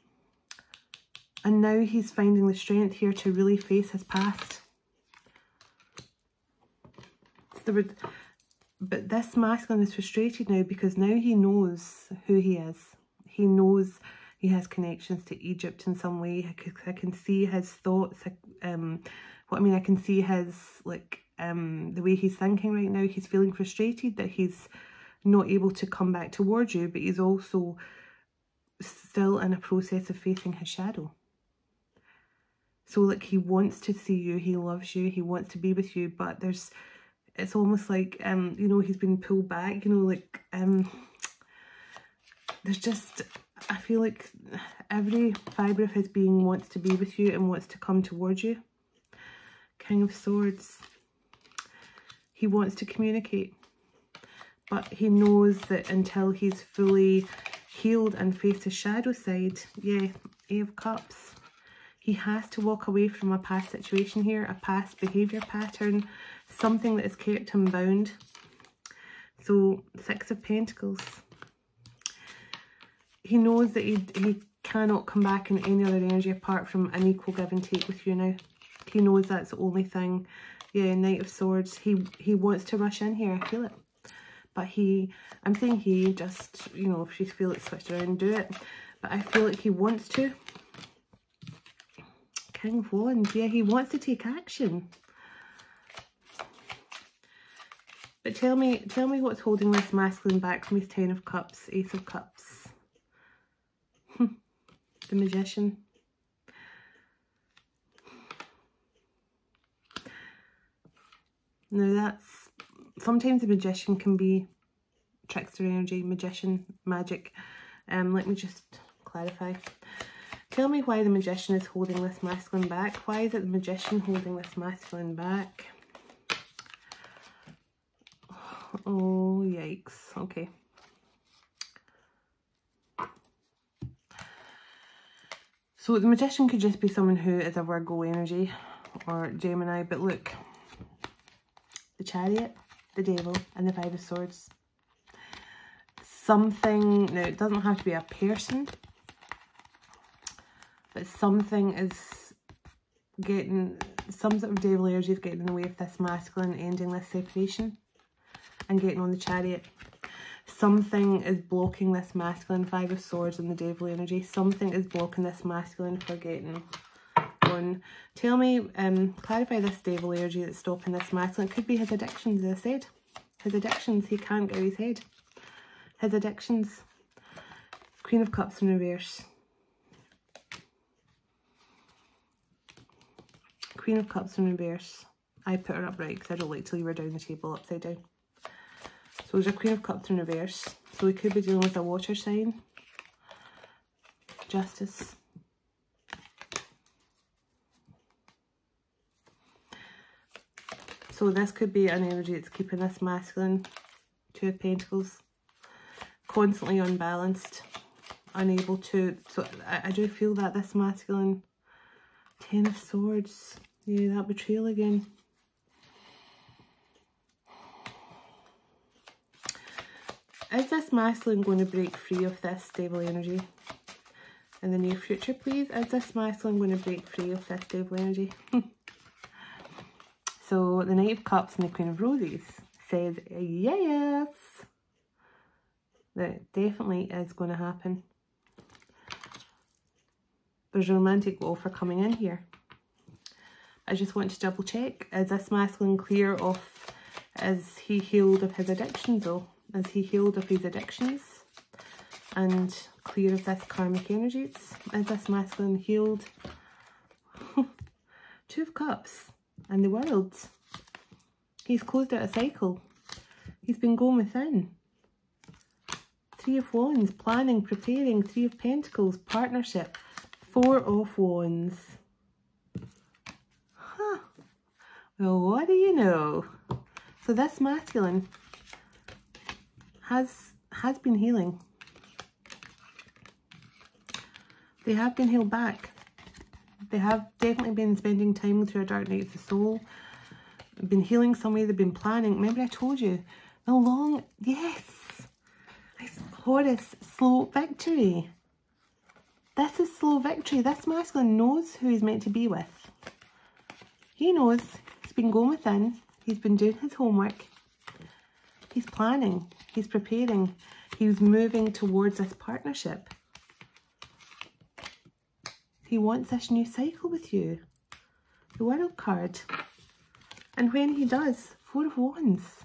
now he's finding the strength here to really face his past. But this masculine is frustrated now because now he knows who he is. He knows he has connections to Egypt in some way. I can see his thoughts. I can see his, like, the way he's thinking right now. He's feeling frustrated that he's not able to come back towards you, but he's also still in a process of facing his shadow. So, like, he wants to see you, he loves you, he wants to be with you, but it's almost like, you know, he's been pulled back, you know, like, there's just, I feel like every fibre of his being wants to be with you and wants to come towards you. King of Swords. He wants to communicate, but he knows that until he's fully healed and faced his shadow side, yeah, 8 of Cups, he has to walk away from a past situation here, a past behaviour pattern, something that has kept him bound. So, 6 of Pentacles. He knows that he cannot come back in any other energy apart from an equal give and take with you now. He knows that's the only thing. Yeah, Knight of Swords. He wants to rush in here, I feel it. But I'm saying he just, you know, if you feel it switched around, do it. But I feel like he wants to. King of Wands, yeah, he wants to take action. But tell me what's holding this masculine back from his 10 of Cups, Ace of Cups. The Magician. Now that's, sometimes the Magician can be trickster energy, magician, magic. Let me just clarify. Tell me why the Magician is holding this masculine back. Why is it the Magician holding this masculine back? Oh, yikes. Okay. So the Magician could just be someone who is a Virgo energy or Gemini, but look. The Chariot, the Devil, and the 5 of Swords. Something, now it doesn't have to be a person, but something is getting, some sort of devil energy is getting in the way of this masculine ending this separation and getting on the Chariot. Something is blocking this masculine 5 of Swords and the devil energy. Something is blocking this masculine for getting on. Tell me, clarify this devil energy that's stopping this masculine. It could be his addictions, as I said. His addictions, he can't get out of his head. His addictions. Queen of Cups in reverse. Queen of Cups in reverse. I put her upright because I don't like to leave her down the table upside down. So there's a Queen of Cups in reverse. So we could be dealing with a water sign. Justice. So this could be an energy that's keeping this masculine, 2 of Pentacles, constantly unbalanced, unable to, so I do feel that this masculine, 10 of Swords, yeah, that betrayal again. Is this masculine going to break free of this devil energy in the near future, please? Is this masculine going to break free of this devil energy? So the Knight of Cups and the Queen of Roses says yes. That definitely is going to happen. There's a romantic offer coming in here. I just want to double check. Is this masculine clear of, is he healed of his addictions though? Is he healed of his addictions and clear of this karmic energies? Is this masculine healed? Two of Cups and the World. He's closed out a cycle. He's been going within. Three of Wands, planning, preparing. Three of Pentacles, partnership. Four of Wands. Huh. Well, what do you know? So this masculine has been healing. They have been healed back. They have definitely been spending time through a dark night of the soul. Been healing somewhere, they've been planning. Remember I told you, the long, yes. Horus, slow victory. This is slow victory. This masculine knows who he's meant to be with. He knows. He's been going within. He's been doing his homework. He's planning. He's preparing. He's moving towards this partnership. He wants this new cycle with you. The World card. And when he does, Four of Wands.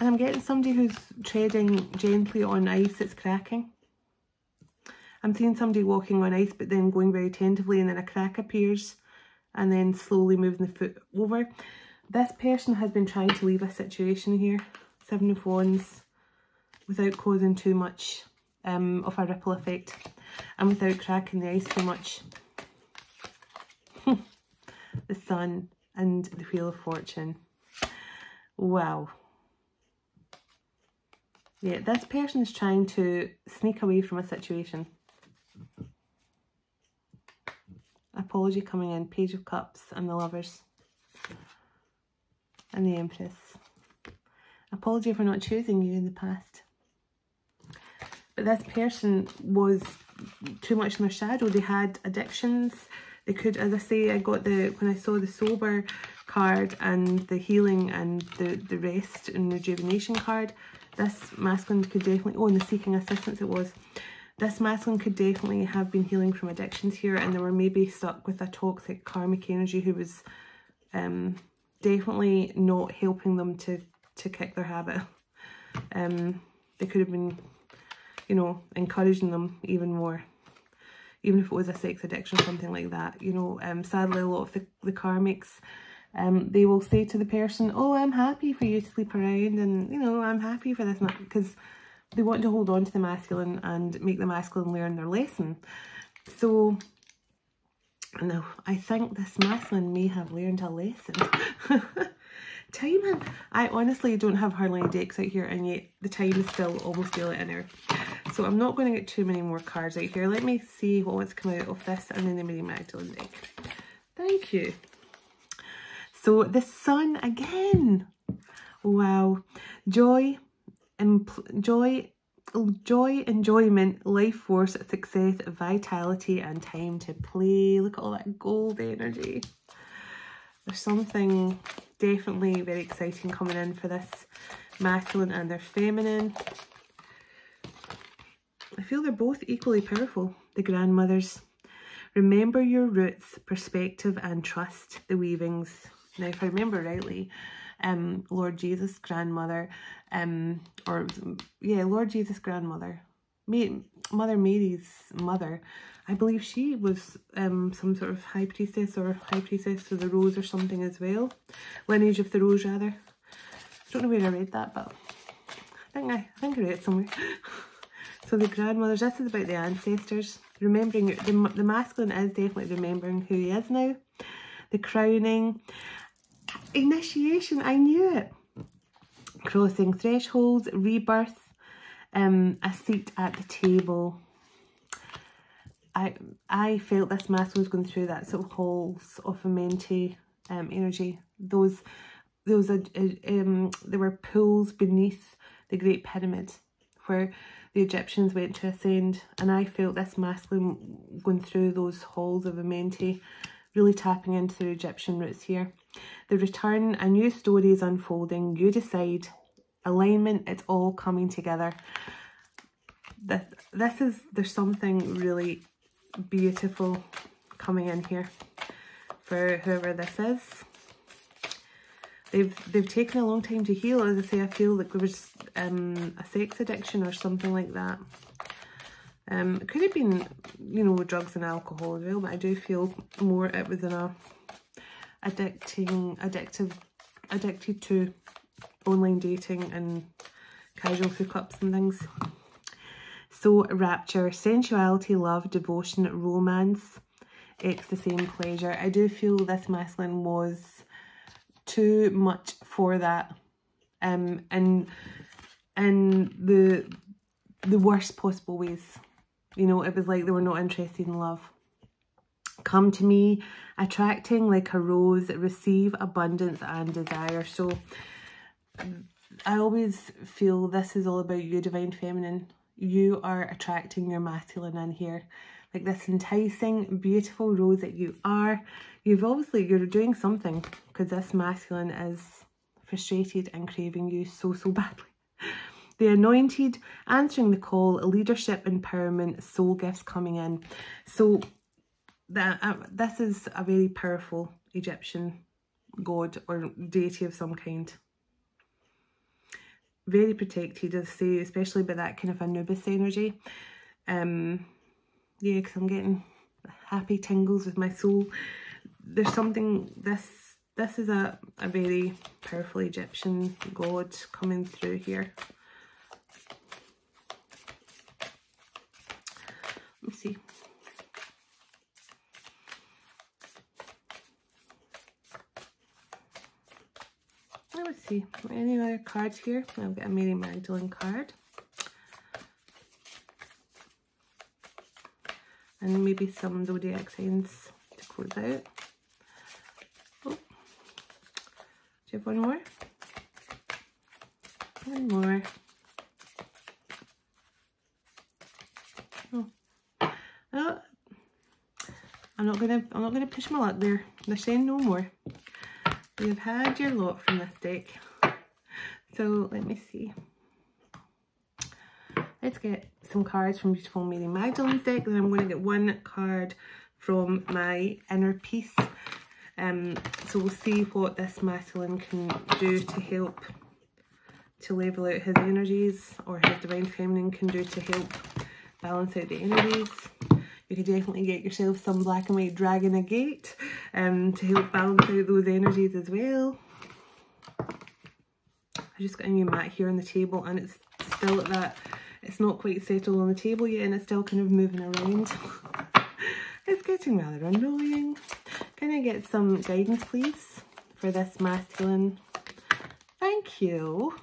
And I'm getting somebody who's treading gently on ice that's cracking. I'm seeing somebody walking on ice but then going very tentatively, and then a crack appears and then slowly moving the foot over. This person has been trying to leave a situation here, Seven of Wands, without causing too much of a ripple effect and without cracking the ice too much. The Sun and the Wheel of Fortune. Wow. Yeah, this person is trying to sneak away from a situation. Apology coming in, Page of Cups and the Lovers. And the Empress. Apology for not choosing you in the past. But this person was too much in their shadow. They had addictions. They could, as I say, I got when I saw the Sober card and the Healing and the Rest and Rejuvenation card, this masculine could definitely, oh, and the Seeking Assistance it was. This masculine could definitely have been healing from addictions here, and they were maybe stuck with a toxic karmic energy who was definitely not helping them to kick their habit. They could have been, you know, encouraging them even more, even if it was a sex addiction or something like that. You know, sadly a lot of the karmics, they will say to the person, oh, I'm happy for you to sleep around, and, you know, I'm happy for this, because they want to hold on to the masculine and make the masculine learn their lesson. So, no, I think this masculine may have learned a lesson. Timing. I honestly don't have hardly any decks out here, and yet the time is still almost barely an hour. So I'm not going to get too many more cards out here. Let me see what wants to come out of this, and then the Mary Magdalene deck. Thank you. So the Sun again. Wow. Joy, enjoyment, life force, success, vitality, and time to play. Look at all that gold energy. There's something definitely very exciting coming in for this masculine and their feminine. I feel they're both equally powerful. The grandmothers. Remember your roots, perspective, and trust the weavings. Now, if I remember rightly, Lord Jesus' grandmother, Lord Jesus' grandmother, Mother Mary's mother, I believe she was some sort of high priestess or high priestess of the rose or something as well. Lineage of the rose, rather. I don't know where I read that, but I think I read it somewhere. So the grandmothers, this is about the ancestors. Remembering, the masculine is definitely remembering who he is now. The crowning. Initiation, I knew it. Crossing thresholds, rebirth, a seat at the table. I felt this masculine was going through that sort of halls of Amenti energy. There were pools beneath the Great Pyramid where the Egyptians went to ascend, and I felt this masculine going through those halls of Amenti, really tapping into their Egyptian roots here. The return, a new story is unfolding. You decide. Alignment, it's all coming together. There's something really beautiful coming in here. for whoever this is. They've taken a long time to heal. As I say, I feel like there was a sex addiction or something like that. It could have been, you know, drugs and alcohol as well, but I do feel more it was in a addicted to online dating and casual hookups and things. So rapture, sensuality, love, devotion, romance, ecstasy and pleasure. I do feel this masculine was too much for that, and in the worst possible ways. You know, it was like they were not interested in love. Come to me, attracting like a rose, receive abundance and desire. So I always feel this is all about you, Divine Feminine. You are attracting your masculine in here. Like this enticing, beautiful rose that you are. You're doing something, because this masculine is frustrated and craving you so badly. The anointed, answering the call, leadership, empowerment, soul gifts coming in. So this is a very powerful Egyptian god or deity of some kind. Very protected, as I say, especially by that kind of Anubis energy. Yeah, because I'm getting happy tingles with my soul. There's something, this is a very powerful Egyptian god coming through here. Let me see. Let's see. Any other cards here? I'll get a Mary Magdalene card. And maybe some zodiac signs to close out. Oh. Do you have one more? One more. Oh. Oh. I'm not gonna push my luck there. They're saying no more. You've had your lot from this deck. So let me see. Let's get some cards from beautiful Mary Magdalene's deck. Then I'm going to get one card from my inner peace. So we'll see what this masculine can do to help to level out his energies, or his Divine Feminine can do to help balance out the energies. You could definitely get yourself some black and white dragon agate to help balance out those energies as well. I just got a new mat here on the table, and it's still at that, it's not quite settled on the table yet, and it's still kind of moving around. It's getting rather annoying. Can I get some guidance, please, for this masculine? Thank you.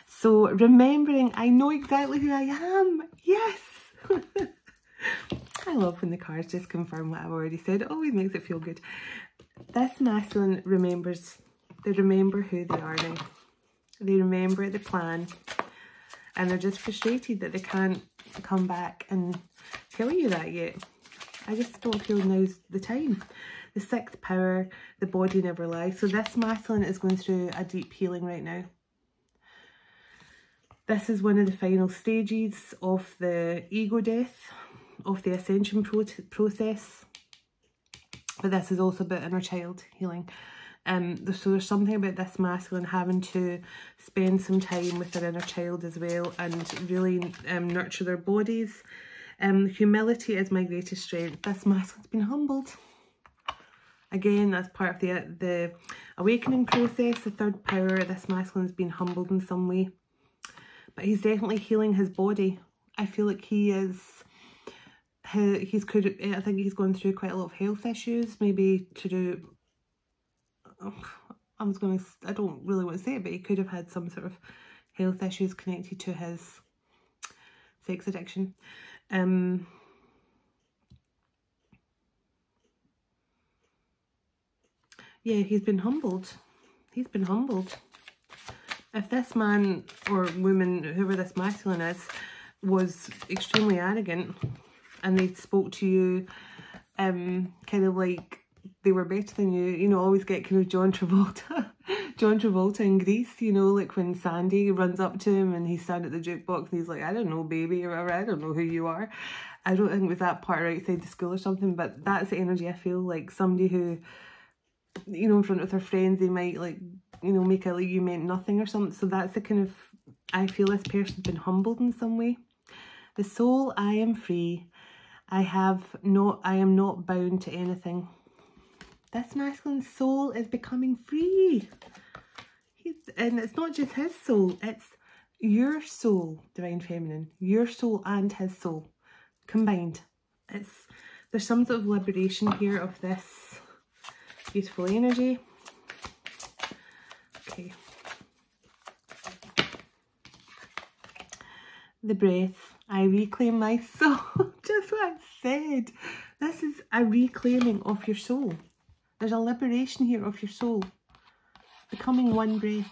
So, remembering, I know exactly who I am. Yes! I love when the cards just confirm what I've already said. It always makes it feel good. This masculine remembers. They remember who they are now. They remember the plan. And they're just frustrated that they can't come back and tell you that yet. I just don't feel now's the time. The sixth power, the body never lies. So this masculine is going through a deep healing right now. This is one of the final stages of the ego death, of the ascension process. But this is also about inner child healing. So there's something about this masculine having to spend some time with their inner child as well, and really nurture their bodies. Humility is my greatest strength. This masculine's been humbled. Again, that's part of the awakening process, the third power. This masculine's been humbled in some way. But he's definitely healing his body. I feel like I think he's gone through quite a lot of health issues, maybe to do, I don't really want to say it, but he could have had some sort of health issues connected to his sex addiction. Yeah, he's been humbled. He's been humbled. If this man or woman, whoever this masculine is, was extremely arrogant and they spoke to you kind of like they were better than you, you know, always get kind of John Travolta John Travolta in Grease, you know, like when Sandy runs up to him and he's standing at the jukebox and he's like, I don't know, baby, or whatever, I don't know who you are. I don't think it was that part right outside the school or something, but that's the energy I feel, like somebody who, you know, in front of their friends, they might, like, you know, make it like you meant nothing or something. So that's the kind of, I feel this person's been humbled in some way. The soul, I am free. I am not bound to anything. This masculine soul is becoming free. And it's not just his soul, it's your soul, Divine Feminine. Your soul and his soul combined. There's some sort of liberation here of this beautiful energy. Okay. The breath. I reclaim my soul. Just what I said. This is a reclaiming of your soul. There's a liberation here of your soul. Becoming one breath.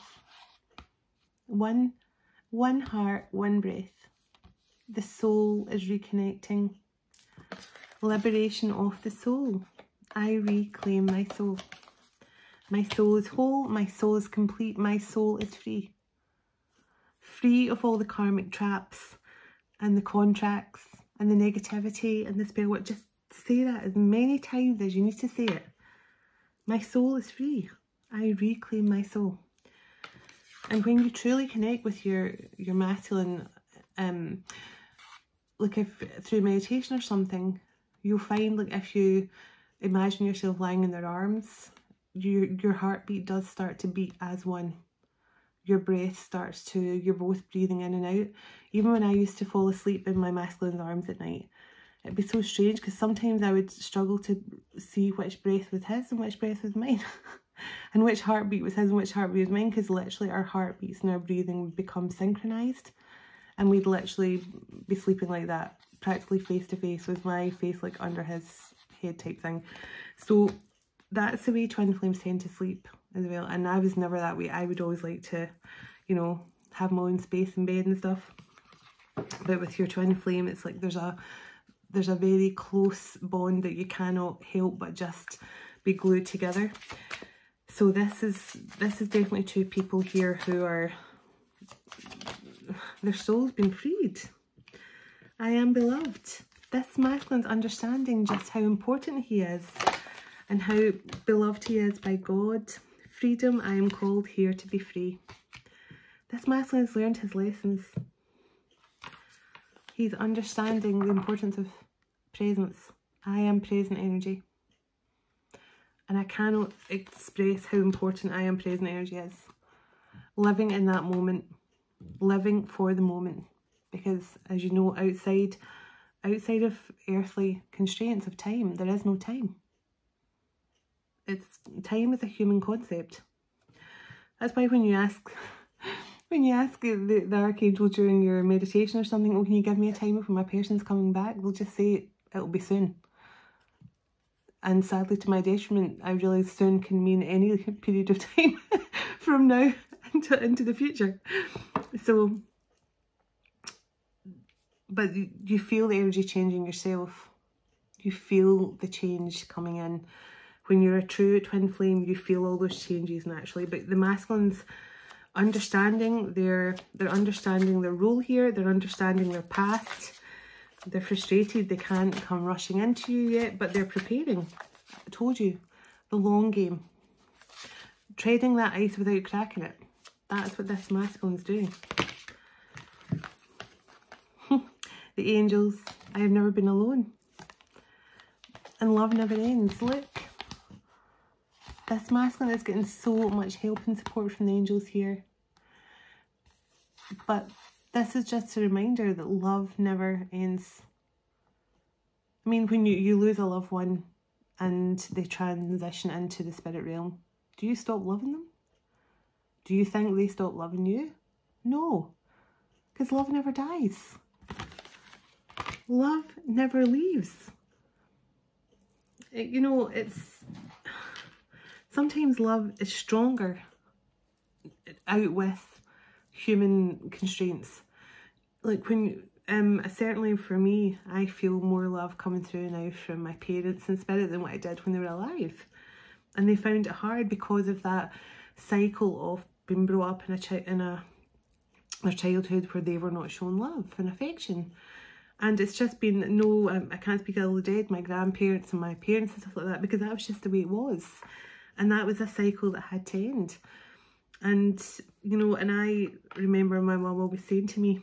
One heart, one breath. The soul is reconnecting. Liberation of the soul. I reclaim my soul. My soul is whole. My soul is complete. My soul is free. Free of all the karmic traps and the contracts and the negativity and the spell. Just say that as many times as you need to say it. My soul is free. I reclaim my soul. And when you truly connect with your masculine, like if through meditation or something, you'll find, like, if you imagine yourself lying in their arms, your heartbeat does start to beat as one. Your breath starts to, you're both breathing in and out. Even when I used to fall asleep in my masculine's arms at night, it'd be so strange because sometimes I would struggle to see which breath was his and which breath was mine. And which heartbeat was his and which heartbeat was mine, because literally our heartbeats and our breathing would become synchronized. And we'd literally be sleeping like that, practically face to face, with my face like under his head type thing. So that's the way twin flames tend to sleep as well. And I was never that way. I would always like to, you know, have my own space in bed and stuff. But with your twin flame, it's like there's a very close bond that you cannot help but just be glued together. So this is definitely two people here who are, their soul's been freed. I am beloved. This masculine's understanding just how important he is and how beloved he is by God. Freedom, I am called here to be free. This masculine has learned his lessons. He's understanding the importance of presence. I am present energy. And I cannot express how important I am present energy is. Living in that moment. Living for the moment. Because, as you know, outside of earthly constraints of time, there is no time. Time is a human concept. That's why when you ask the archangel during your meditation or something, oh, can you give me a time when my person's coming back? They'll just say it'll be soon. And sadly, to my detriment, I realise soon can mean any period of time from now into the future. So, but you feel the energy changing yourself. You feel the change coming in. When you're a true twin flame, you feel all those changes naturally. But the masculines understanding they're understanding their role here, they're understanding their past. They're frustrated, they can't come rushing into you yet, but they're preparing. I told you, the long game. Treading that ice without cracking it. That's what this masculine's doing. The angels, I have never been alone. And love never ends. Look. This masculine is getting so much help and support from the angels here. But this is just a reminder that love never ends. I mean, when you lose a loved one and they transition into the spirit realm, do you stop loving them? Do you think they stop loving you? No, because love never dies. Love never leaves. You know, sometimes love is stronger out with human constraints. Like when, certainly for me, I feel more love coming through now from my parents in spirit than what I did when they were alive. And they found it hard because of that cycle of being brought up in their childhood where they were not shown love and affection. And it's just been, no, I can't speak ill of the dead, my grandparents and my parents and stuff like that, because that was just the way it was. And that was a cycle that had to end. And, you know, and I remember my mum always saying to me,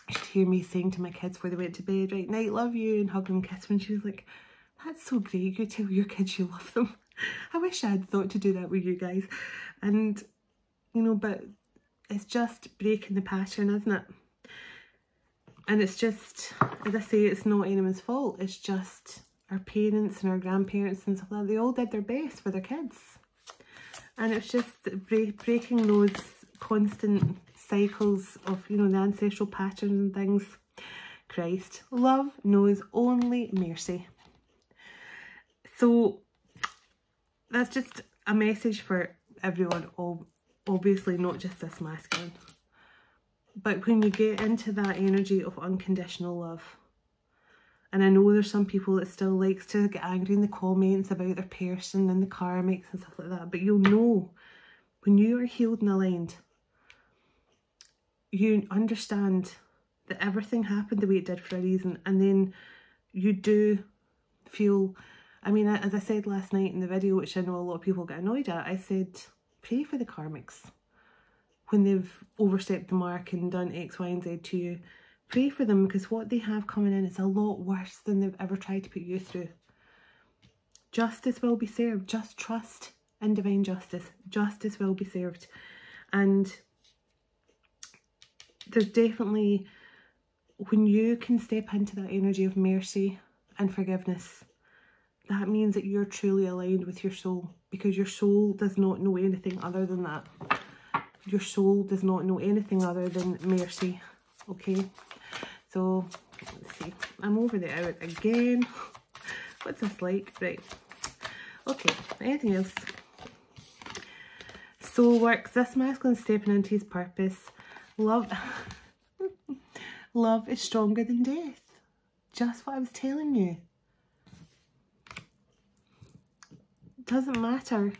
she'd hear me saying to my kids before they went to bed, right, night, love you, and hug them and kiss them. And she was like, that's so great, you tell your kids you love them. I wish I had thought to do that with you guys. And, you know, but it's just breaking the pattern, isn't it? And it's just, as I say, it's not anyone's fault. It's just our parents and our grandparents and stuff like that. They all did their best for their kids. And it's just breaking those constant cycles of, you know, the ancestral patterns and things. Christ, love knows only mercy. So that's just a message for everyone, obviously not just this masculine. But when you get into that energy of unconditional love, and I know there's some people that still likes to get angry in the comments about their person and the karmics and stuff like that, but you'll know when you are healed and aligned, you understand that everything happened the way it did for a reason. And then you do feel, I mean, as I said last night in the video, which I know a lot of people get annoyed at, I said, pray for the karmics. When they've overstepped the mark and done X, Y, and Z to you, pray for them, because what they have coming in is a lot worse than they've ever tried to put you through. Justice will be served. Just trust in divine justice. Justice will be served. And there's definitely, when you can step into that energy of mercy and forgiveness, that means that you're truly aligned with your soul, because your soul does not know anything other than that. Your soul does not know anything other than mercy. Okay, so let's see, I'm over the hour again. What's this like? Right, okay, anything else? Soul works. This masculine stepping into his purpose. Love love is stronger than death. Just what I was telling you. It doesn't matter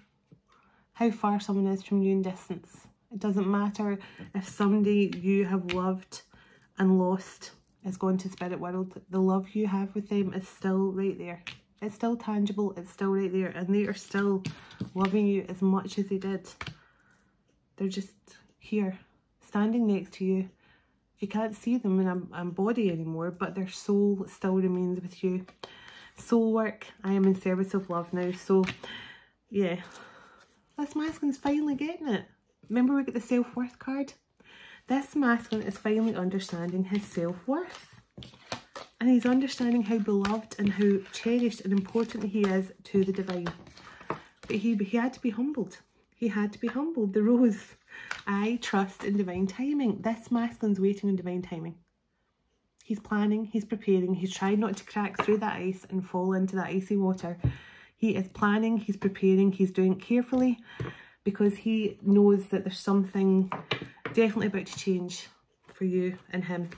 how far someone is from you in distance. It doesn't matter if somebody you have loved and lost is gone to spirit world. The love you have with them is still right there. It's still tangible. It's still right there. And they are still loving you as much as they did. They're just here, standing next to you. You can't see them in a body anymore, but their soul still remains with you. Soul work. I am in service of love now. So, yeah. This masculine's finally getting it. Remember we got the self-worth card? This masculine is finally understanding his self-worth. And he's understanding how beloved and how cherished and important he is to the divine. But he had to be humbled. He had to be humbled. The rose. I trust in divine timing. This masculine's waiting on divine timing. He's planning, he's preparing, he's trying not to crack through that ice and fall into that icy water. He is planning, he's preparing, he's doing it carefully, because he knows that there's something definitely about to change for you and him.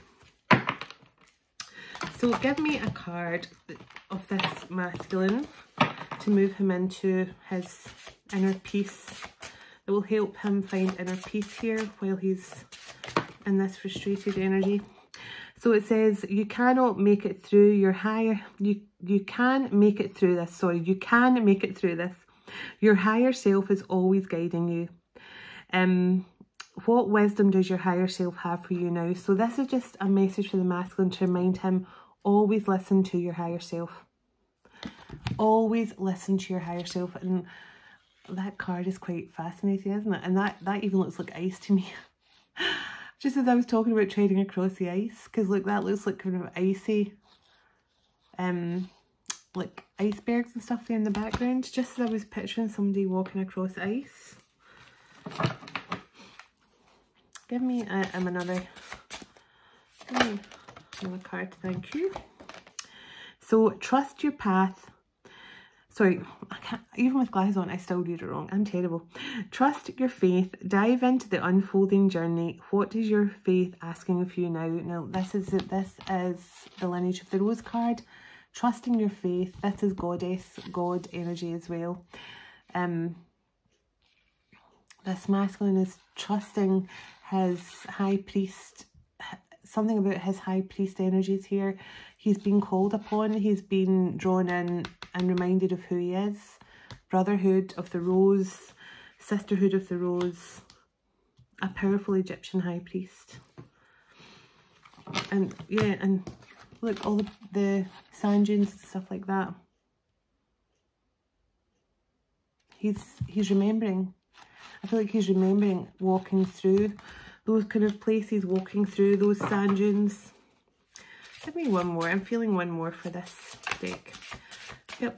So give me a card of this masculine to move him into his inner peace. It will help him find inner peace here while he's in this frustrated energy. So it says, you cannot make it through your higher, you can make it through this, sorry, you can make it through this. Your higher self is always guiding you. What wisdom does your higher self have for you now? So this is just a message for the masculine to remind him, always listen to your higher self. Always listen to your higher self. And that card is quite fascinating, isn't it? And that even looks like ice to me. Just as I was talking about treading across the ice, because look, that looks like kind of icy, like icebergs and stuff there in the background, just as I was picturing somebody walking across ice. Give me another card, thank you. So, trust your path. Sorry, I can't, even with glasses on, I still read it wrong. I'm terrible. Trust your faith. Dive into the unfolding journey. What is your faith asking of you now? Now, this is the lineage of the rose card. Trusting your faith. This is goddess, God energy as well. this masculine is trusting his high priest, something about his high priest energies here. He's been called upon, he's been drawn in and reminded of who he is. Brotherhood of the Rose, Sisterhood of the Rose, a powerful Egyptian high priest. And yeah, and look, all the sand dunes and stuff like that. He's remembering. I feel like he's remembering walking through those kind of places, walking through those sand dunes. Give me one more. I'm feeling one more for this deck.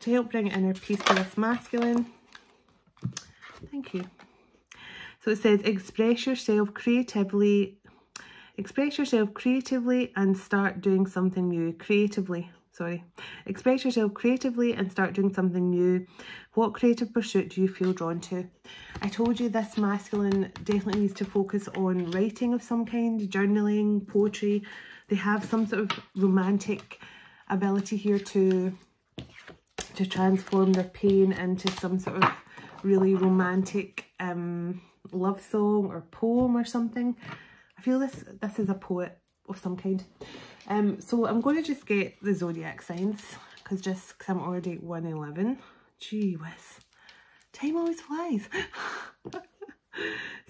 To help bring inner peace to this masculine. Thank you. So it says, express yourself creatively and start doing something new. Express yourself creatively and start doing something new. What creative pursuit do you feel drawn to? I told you this masculine definitely needs to focus on writing of some kind, journaling, poetry. They have some sort of romantic ability here to transform their pain into some sort of really romantic love song or poem or something. I feel this is a poet of some kind. So I'm going to just get the zodiac signs because I'm already at 1:11. Gee whiz, time always flies.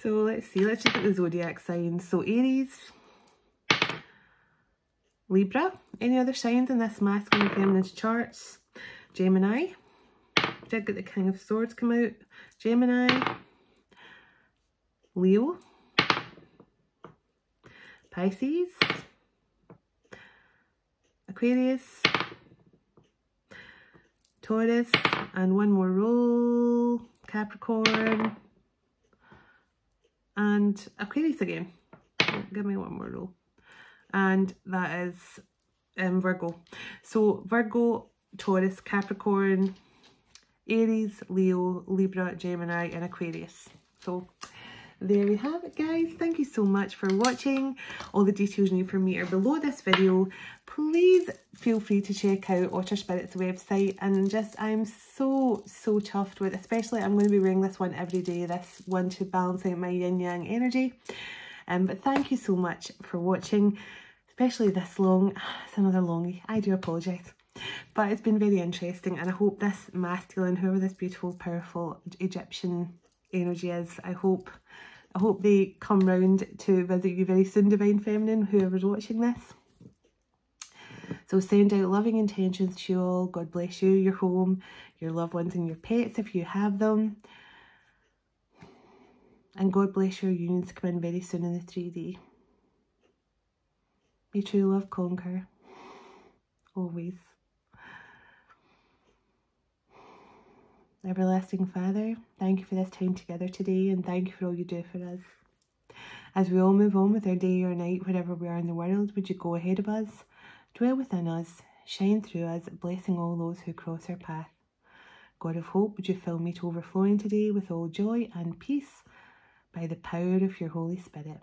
So let's see, let's just get the zodiac signs. So Aries, Libra. Any other signs in this masculine and feminine charts? Gemini. Did get the King of Swords come out. Gemini. Leo. Pisces. Aquarius. Taurus. And one more roll. Capricorn. And Aquarius again. Oh, give me one more roll. And that is Virgo. So Virgo, Taurus, Capricorn, Aries, Leo, Libra, Gemini and Aquarius. So there we have it, guys. Thank you so much for watching. All the details you need from me are below this video. Please feel free to check out Otter Spirit's website, and I'm so chuffed with, especially I'm going to be wearing this one every day, this one to balance out my yin yang energy. But thank you so much for watching, especially this long. It's another longie, I do apologise. But it's been very interesting, and I hope this masculine, whoever this beautiful, powerful Egyptian energy is, I hope they come round to visit you very soon, Divine Feminine, whoever's watching this. So send out loving intentions to you all. God bless you, your home, your loved ones and your pets if you have them. And God bless your unions to come in very soon in the 3D. May true love conquer. Always. Everlasting Father, thank you for this time together today, and thank you for all you do for us. As we all move on with our day or night, wherever we are in the world, would you go ahead of us, dwell within us, shine through us, blessing all those who cross our path. God of hope, would you fill me to overflowing today with all joy and peace by the power of your Holy Spirit.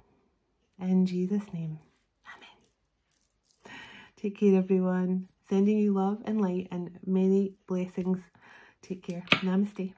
In Jesus' name, amen. Take care, everyone. Sending you love and light and many blessings. Take care. Namaste.